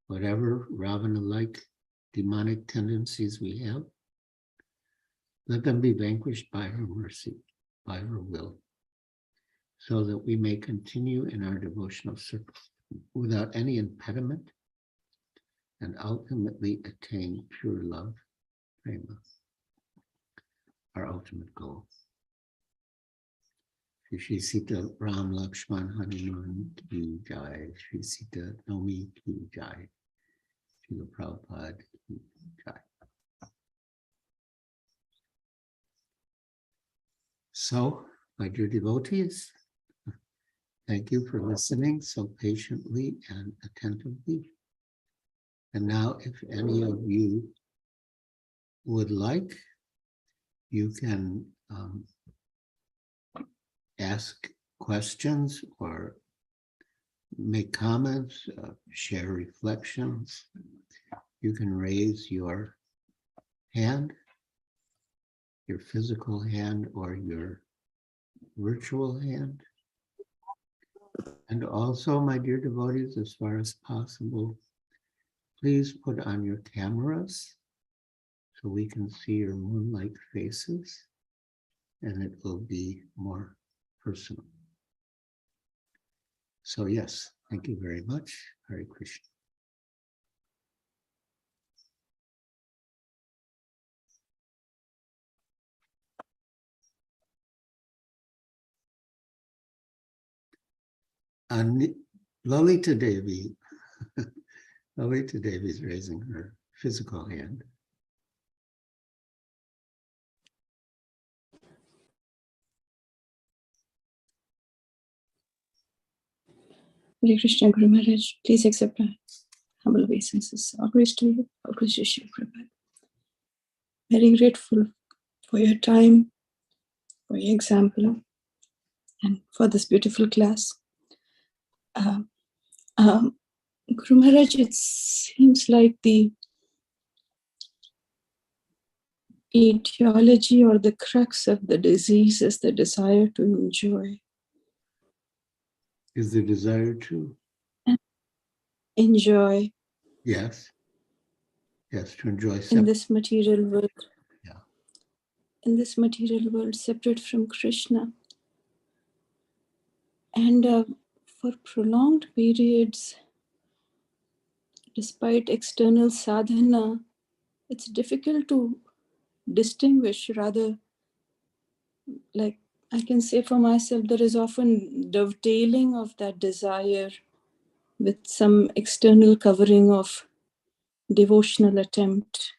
Whatever Ravana-like demonic tendencies we have, let them be vanquished by her mercy, by her will, so that we may continue in our devotional service without any impediment and ultimately attain pure love, prema, our ultimate goal. Shri Sita Ram Lakshman Hanuman Ki Jai, Shri Sita Nomi Ki Jai, Srila Prabhupada Ki Jai. So, my dear devotees, thank you for listening so patiently and attentively. And now, if any of you would like, you can ask questions or make comments, share reflections. You can raise your hand, your physical hand or your virtual hand. And also, my dear devotees, as far as possible, please put on your cameras so we can see your moon-like faces, and it will be more personal. So yes, thank you very much. Hare Krishna. Lalita Devi. Lalita Devi is raising her physical hand. Hare Krishna Guru Maharaj, please accept our humble obeisances. All praise to you, all praise to Shri Prabhupada. Very grateful for your time, for your example, and for this beautiful class. Guru Maharaj, it seems like the etiology or the crux of the disease is the desire to enjoy. Is the desire to? Enjoy. Yes. Yes, to enjoy in this material world. Yeah. In this material world, separate from Krishna. And for prolonged periods, despite external sadhana, it's difficult to distinguish. Rather, like I can say for myself, there is often dovetailing of that desire with some external covering of devotional attempt.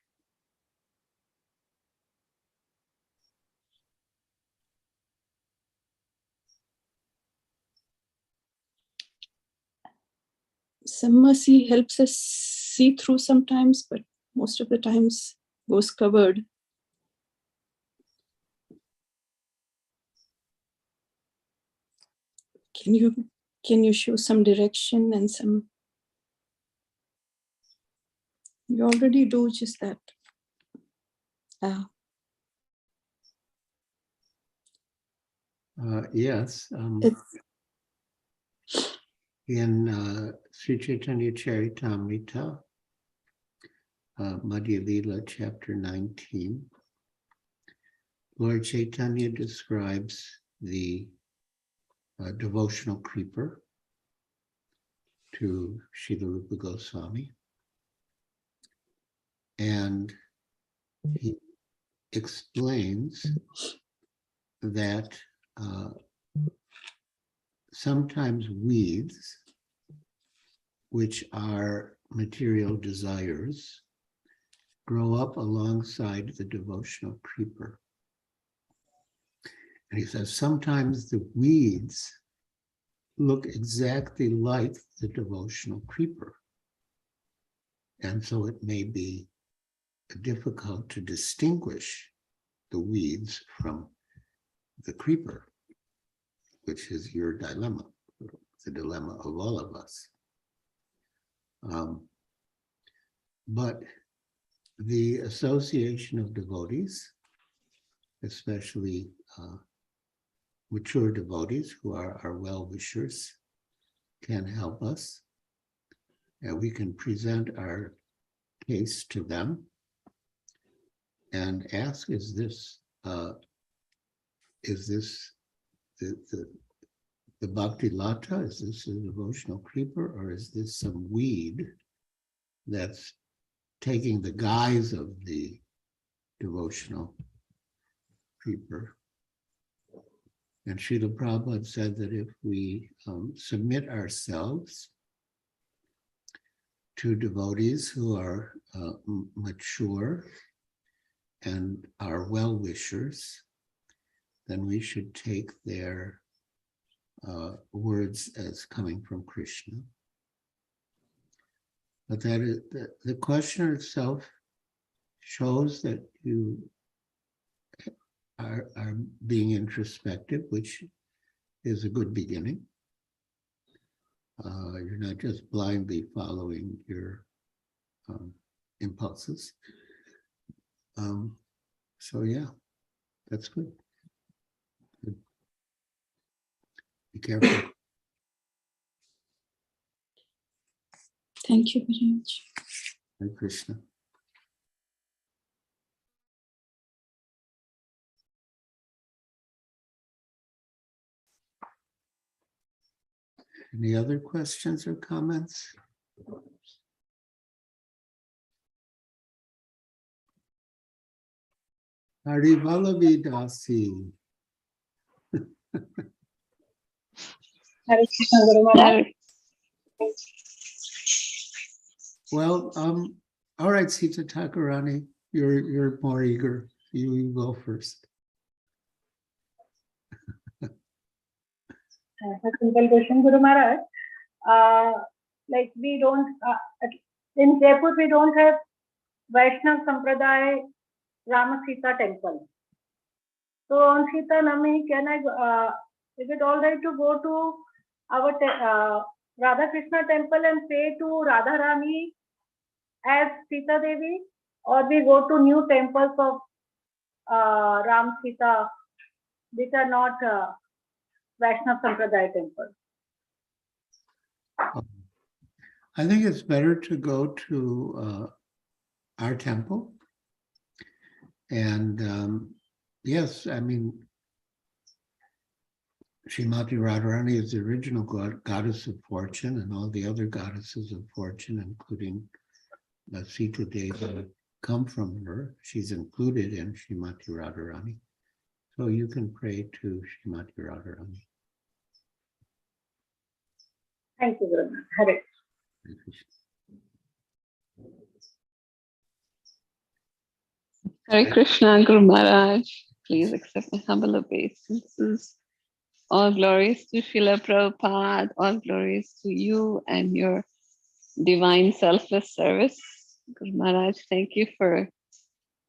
Some mercy helps us see through sometimes, but most of the times goes covered. Can you show some direction and some? You already do just that. Yes. In Sri Chaitanya Charitamrita, Madhya Lila, chapter 19, Lord Chaitanya describes the devotional creeper to Srila Rupa Goswami. And he explains that sometimes weeds, which are material desires, grow up alongside the devotional creeper. And he says sometimes the weeds look exactly like the devotional creeper. And so it may be difficult to distinguish the weeds from the creeper, which is your dilemma, the dilemma of all of us. But the association of devotees, especially mature devotees who are our well-wishers, can help us, and we can present our case to them and ask, is this the bhakti lata? Is this a devotional creeper, or is this some weed that's taking the guise of the devotional creeper? And Srila Prabhupada said that if we submit ourselves to devotees who are mature and are well-wishers, then we should take their words as coming from Krishna. But that is, the question itself shows that you are being introspective, which is a good beginning. You're not just blindly following your impulses. So yeah, that's good. Good. Be careful. Thank you very much. Hare Krishna. Any other questions or comments? Hari Vallabhi Dasi. Well, all right, Sita Thakurani, you're more eager. You go first. A simple question, Guru Maharaj. Like we don't, in Jaipur we don't have Vaishnav Sampradaya Rama Sita temple. So on Sita Nami, is it all right to go to our Radha Krishna temple and pray to Radha Rani as Sita Devi, or we go to new temples of Ram Sita, which are not Vaishnav Sampradaya temples? I think it's better to go to our temple. And yes, I mean, Srimati Radharani is the original goddess of fortune, and all the other goddesses of fortune, including Sita Devi, come from her. She's included in Srimati Radharani. So you can pray to Srimati Radharani. Thank you very much. Hare. Hare Krishna, Guru Maharaj. Please accept my humble obeisances. All glories to Srila Prabhupada. All glories to you and your divine selfless service. Guru Maharaj, thank you for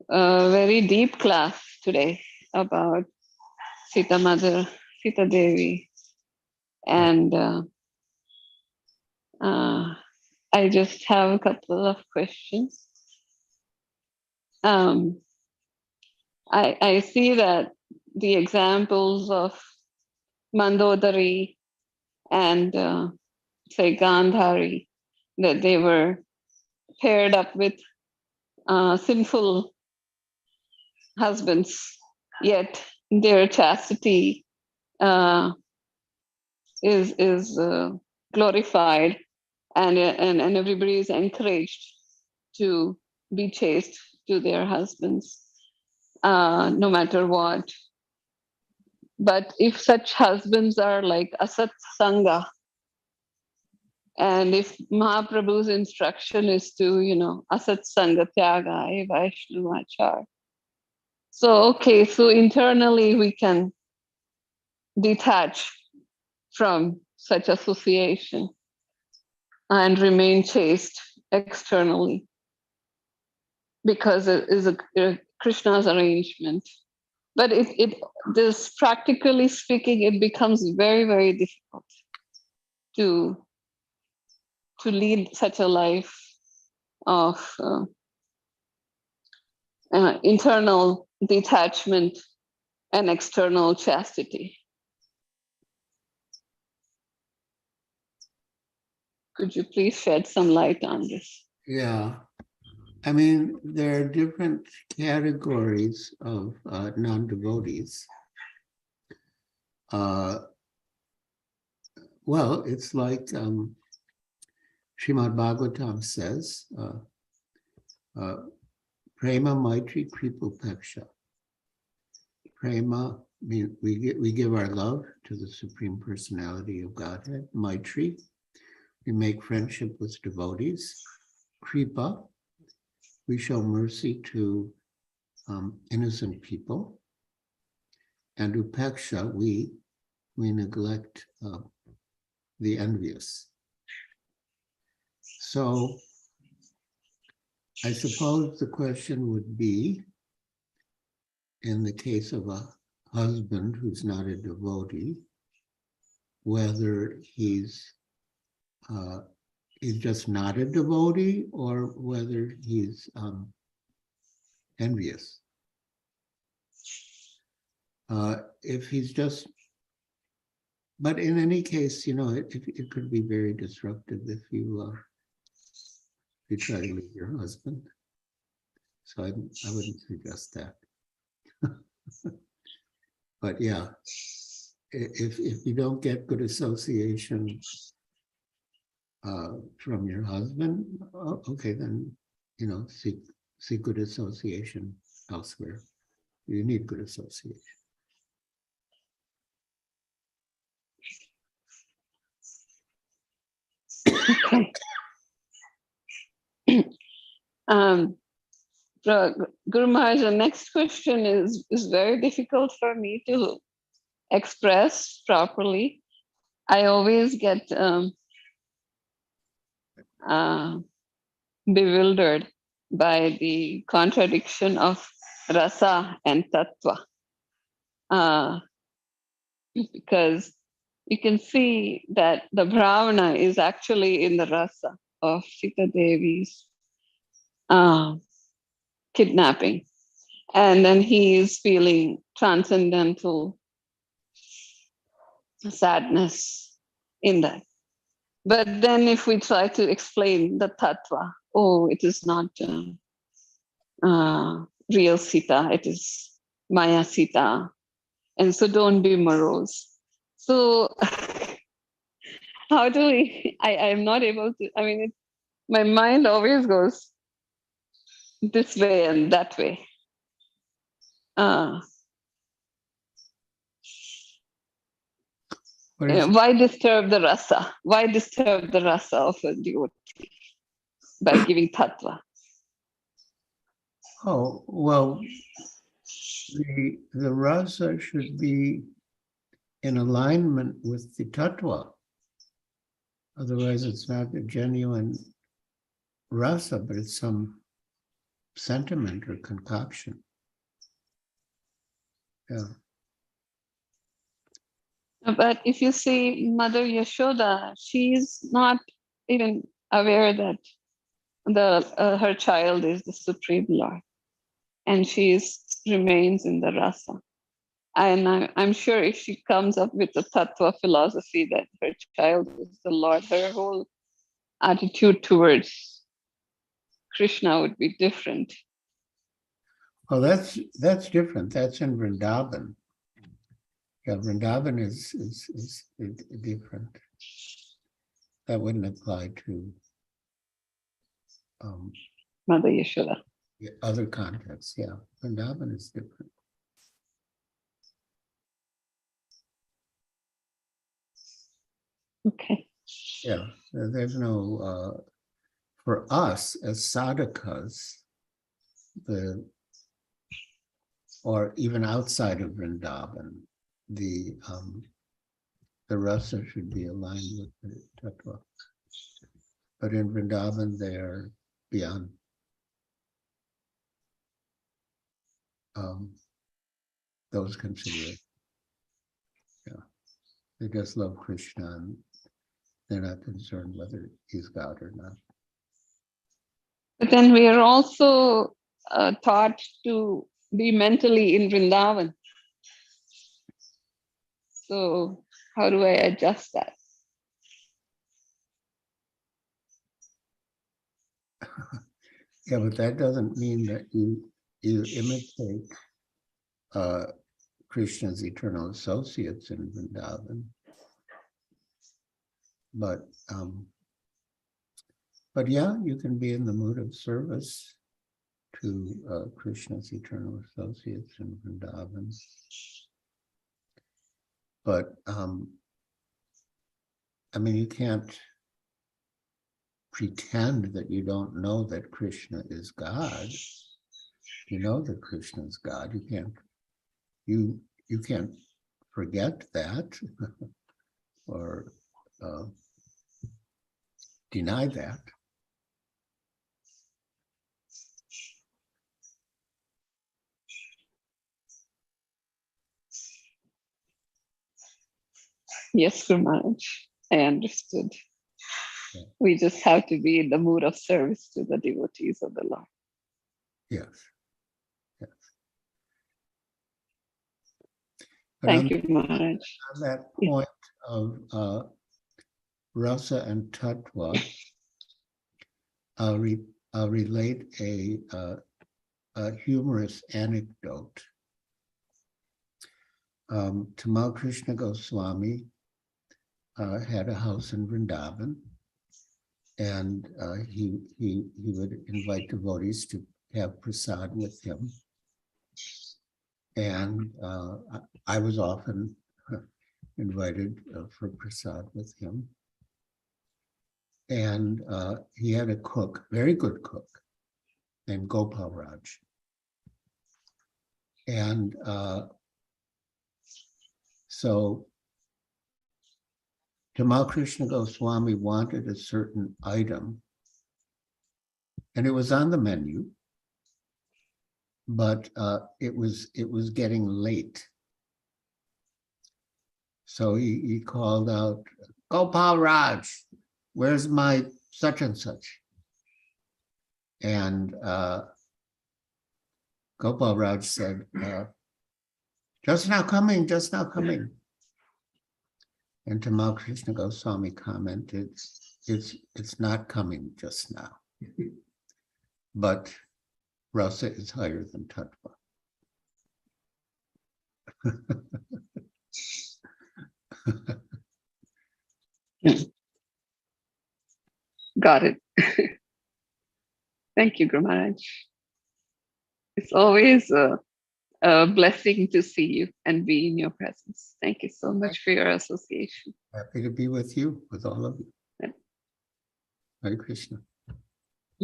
a very deep class today about Sita Mother, Sita Devi. And I just have a couple of questions. I see that the examples of Mandodari and say Gandhari, that they were paired up with sinful husbands, yet their chastity is glorified, and everybody is encouraged to be chaste to their husbands, no matter what. But if such husbands are like asat sangha, and if Mahaprabhu's instruction is to, asat sangha tyaga vaishnu achar. So, okay, so internally we can detach from such association and remain chaste externally because it is a Krishna's arrangement. But this practically speaking, it becomes very, very difficult to lead such a life of internal detachment and external chastity. Could you please shed some light on this? Yeah. I mean, there are different categories of non-devotees. Well, it's like Srimad Bhagavatam says, Prema Maitri Kripupeksha. Prema, we give our love to the Supreme Personality of Godhead. Maitri, we make friendship with devotees. Kripa, we show mercy to innocent people. And upeksha, we neglect the envious. So I suppose the question would be, in the case of a husband who's not a devotee, whether he's just not a devotee or whether he's envious. If he's just, but in any case, it could be very disruptive if you try to leave your husband. So I wouldn't suggest that. But yeah, if you don't get good association from your husband, okay, then seek good association elsewhere. You need good association. Okay. Guru Maharaj, the next question is very difficult for me to express properly. I always get bewildered by the contradiction of rasa and tattva. Because you can see that the Brahmana is actually in the rasa of Sita Devi's kidnapping. And then he is feeling transcendental sadness in that. But then if we try to explain the tattva, oh, it is not real Sita, it is Maya Sita. And so don't be morose. So how do we, I'm not able to, I mean, my mind always goes this way and that way. Why disturb the rasa? Why disturb the rasa of a devotee by giving tattva? Oh, well, the rasa should be in alignment with the tattva. Otherwise, it's not a genuine rasa, but it's some sentiment or concoction. Yeah. But if you see Mother Yashoda, she's not even aware that her child is the Supreme Lord, and she remains in the rasa. And I'm sure if she comes up with a tattva philosophy that her child is the Lord, her whole attitude towards Krishna would be different. Oh, that's different. That's in Vrindavan. Yeah, Vrindavan is different. That wouldn't apply to Mother Yashoda. Other contexts. Yeah, Vrindavan is different. Okay. Yeah, there's no, for us as sadhakas, or even outside of Vrindavan, the rasa should be aligned with the tattva. But in Vrindavan, they're beyond those considerations. Yeah, they just love Krishna and they're not concerned whether he's God or not. But then we are also taught to be mentally in Vrindavan. So how do I adjust that? Yeah, but that doesn't mean that you imitate Krishna's eternal associates in Vrindavan. But yeah, you can be in the mood of service to Krishna's eternal associates in Vrindavan. But I mean, you can't pretend that you don't know that Krishna is God. You know that Krishna is God. You can't forget that or deny that. Yes, Guru Maharaj, I understood. Yeah. We just have to be in the mood of service to the devotees of the Lord. Yes. Yes. But Thank you, Maharaj. on that point of rasa and tattva, I'll relate a humorous anecdote. Tamal Krishna Goswami had a house in Vrindavan, and he would invite devotees to have prasad with him. And I was often invited for prasad with him. And he had a cook, very good cook, named Gopal Raj. And so Tamal Krishna Goswami wanted a certain item, and it was on the menu, but it was getting late. So he called out, Gopal Raj, where's my such and such? And Gopal Raj said, just now coming, just now coming. And Tamal Krishna Goswami commented, it's not coming just now. But rasa is higher than tattva. Got it. Thank you, Guru Maharaj. It's always a blessing to see you and be in your presence. Thank you so much for your association. Happy to be with you, with all of you. Yeah. Hare Krishna.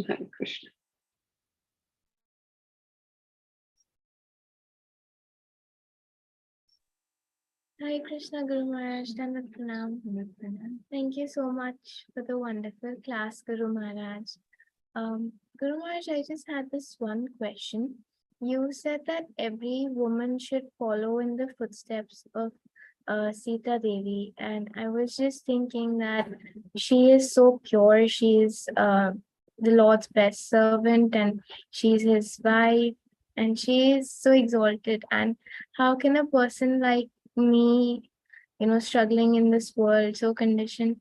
Hare Krishna. Hare Krishna Guru Maharaj, Dandavat Pranam. Thank you so much for the wonderful class, Guru Maharaj. Guru Maharaj, I just had this one question. You said that every woman should follow in the footsteps of Sita Devi, and I was just thinking that she is so pure. She is the Lord's best servant, and she's his wife, and she is so exalted. And how can a person like me, struggling in this world, so conditioned,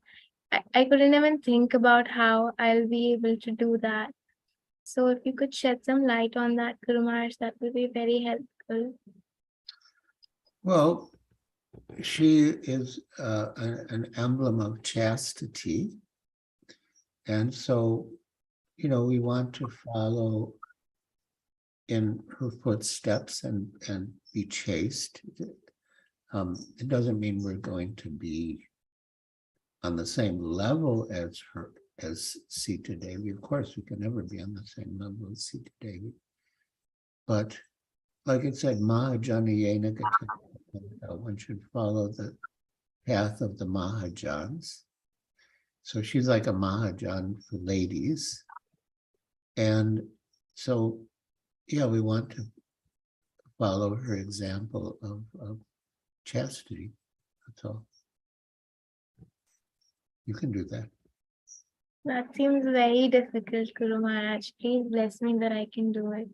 I couldn't even think about how I'll be able to do that. So if you could shed some light on that, Guru Maharaj, that would be very helpful. Well, she is an emblem of chastity. And so, we want to follow in her footsteps and be chaste. It doesn't mean we're going to be on the same level as Sita Devi. Of course, we can never be on the same level as Sita Devi. But like it said, Mahajana Yena Gata, one should follow the path of the Mahajans. So she's like a Mahajan for ladies. And so, yeah, we want to follow her example of chastity. That's all. You can do that. That seems very difficult, Guru Maharaj. Please bless me that I can do it.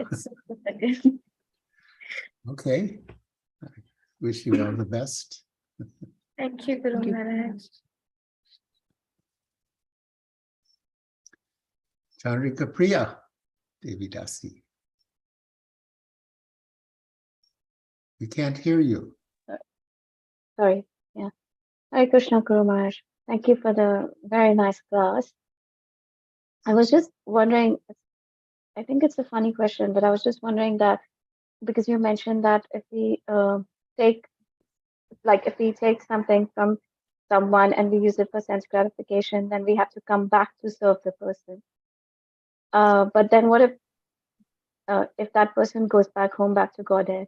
It's so difficult. Okay. I wish you all the best. Thank you, Guru Maharaj. Chandrika Priya Devi Dasi. We can't hear you. Sorry, yeah. Hare Krishna Guru Maharaj. Thank you for the very nice class. I was just wondering, I think it's a funny question, but I was just wondering that because you mentioned that if we take something from someone and we use it for sense gratification, then we have to come back to serve the person. But then what if that person goes back home, back to Godhead?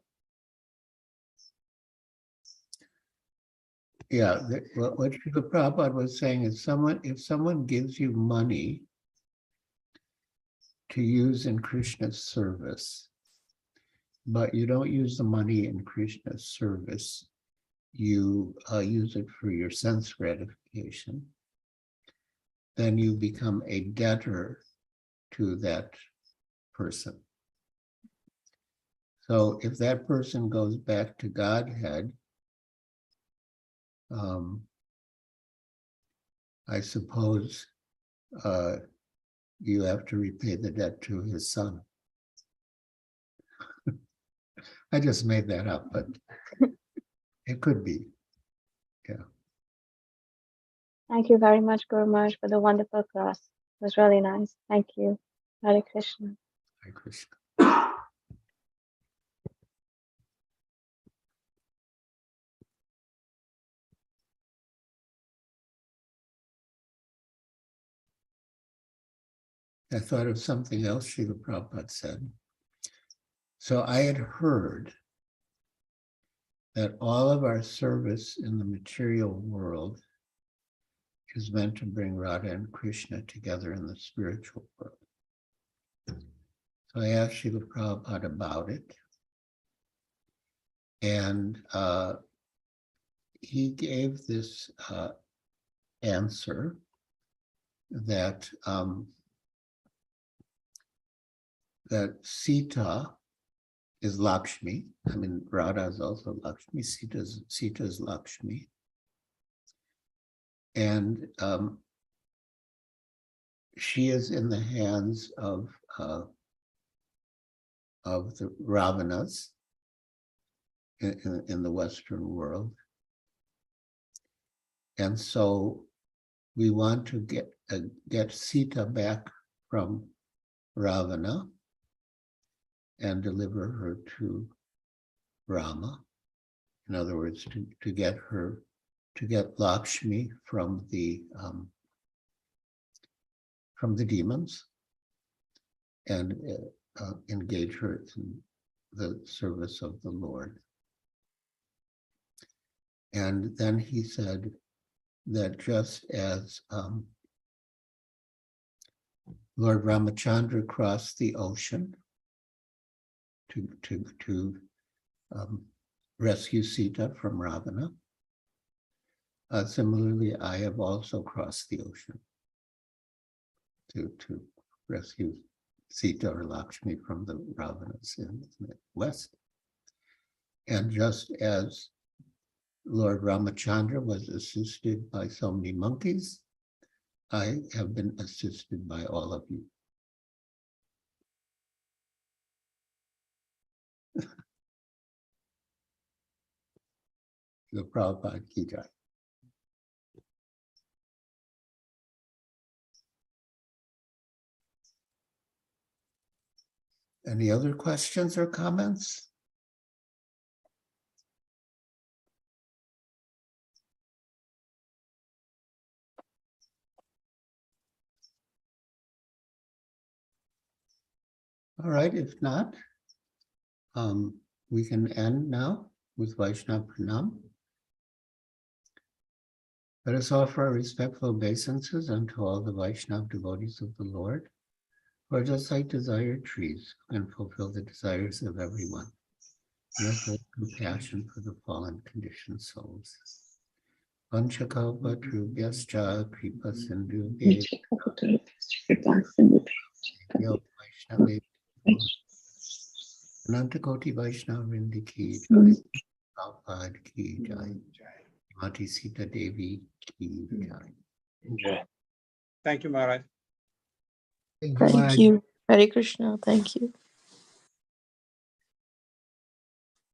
Yeah, what Srila Prabhupada was saying is if someone gives you money to use in Krishna's service, but you don't use the money in Krishna's service, you use it for your sense gratification, then you become a debtor to that person. So if that person goes back to Godhead, I suppose you have to repay the debt to his son. I just made that up, but it could be. Yeah. Thank you very much, Guru Maharaj, for the wonderful class. It was really nice. Thank you. Hare Krishna. Hare Krishna. I thought of something else Srila Prabhupada said. So I had heard that all of our service in the material world is meant to bring Radha and Krishna together in the spiritual world. So I asked Srila Prabhupada about it. And he gave this answer that that Sita is Lakshmi. I mean, Radha is also Lakshmi. Sita is Lakshmi. And she is in the hands of the Ravanas in the Western world. And so we want to get Sita back from Ravana and deliver her to Rama. In other words, to get Lakshmi from the demons and engage her in the service of the Lord. And then he said that just as Lord Ramachandra crossed the ocean to rescue Sita from Ravana, similarly, I have also crossed the ocean to rescue Sita or Lakshmi from the Ravanas in the West. And just as Lord Ramachandra was assisted by so many monkeys, I have been assisted by all of you. The Prabhupada Ki Jai. Any other questions or comments? All right, if not, we can end now with Vaishnava Pranam. Let us offer our respectful obeisances unto all the Vaishnava devotees of the Lord, who are just like desired trees and fulfill the desires of everyone. And have compassion for the fallen conditioned souls. Vanchakalpa Trubhyascha Kripa Sindhu Yo Vaishnavi Anantakoti Vaishnava Vrindi Ki Jai, Prabhupada Ki Jai, Mati Sita Devi Ki Jai. Thank you, Maharaj. Thank you. Hare Krishna. Thank you.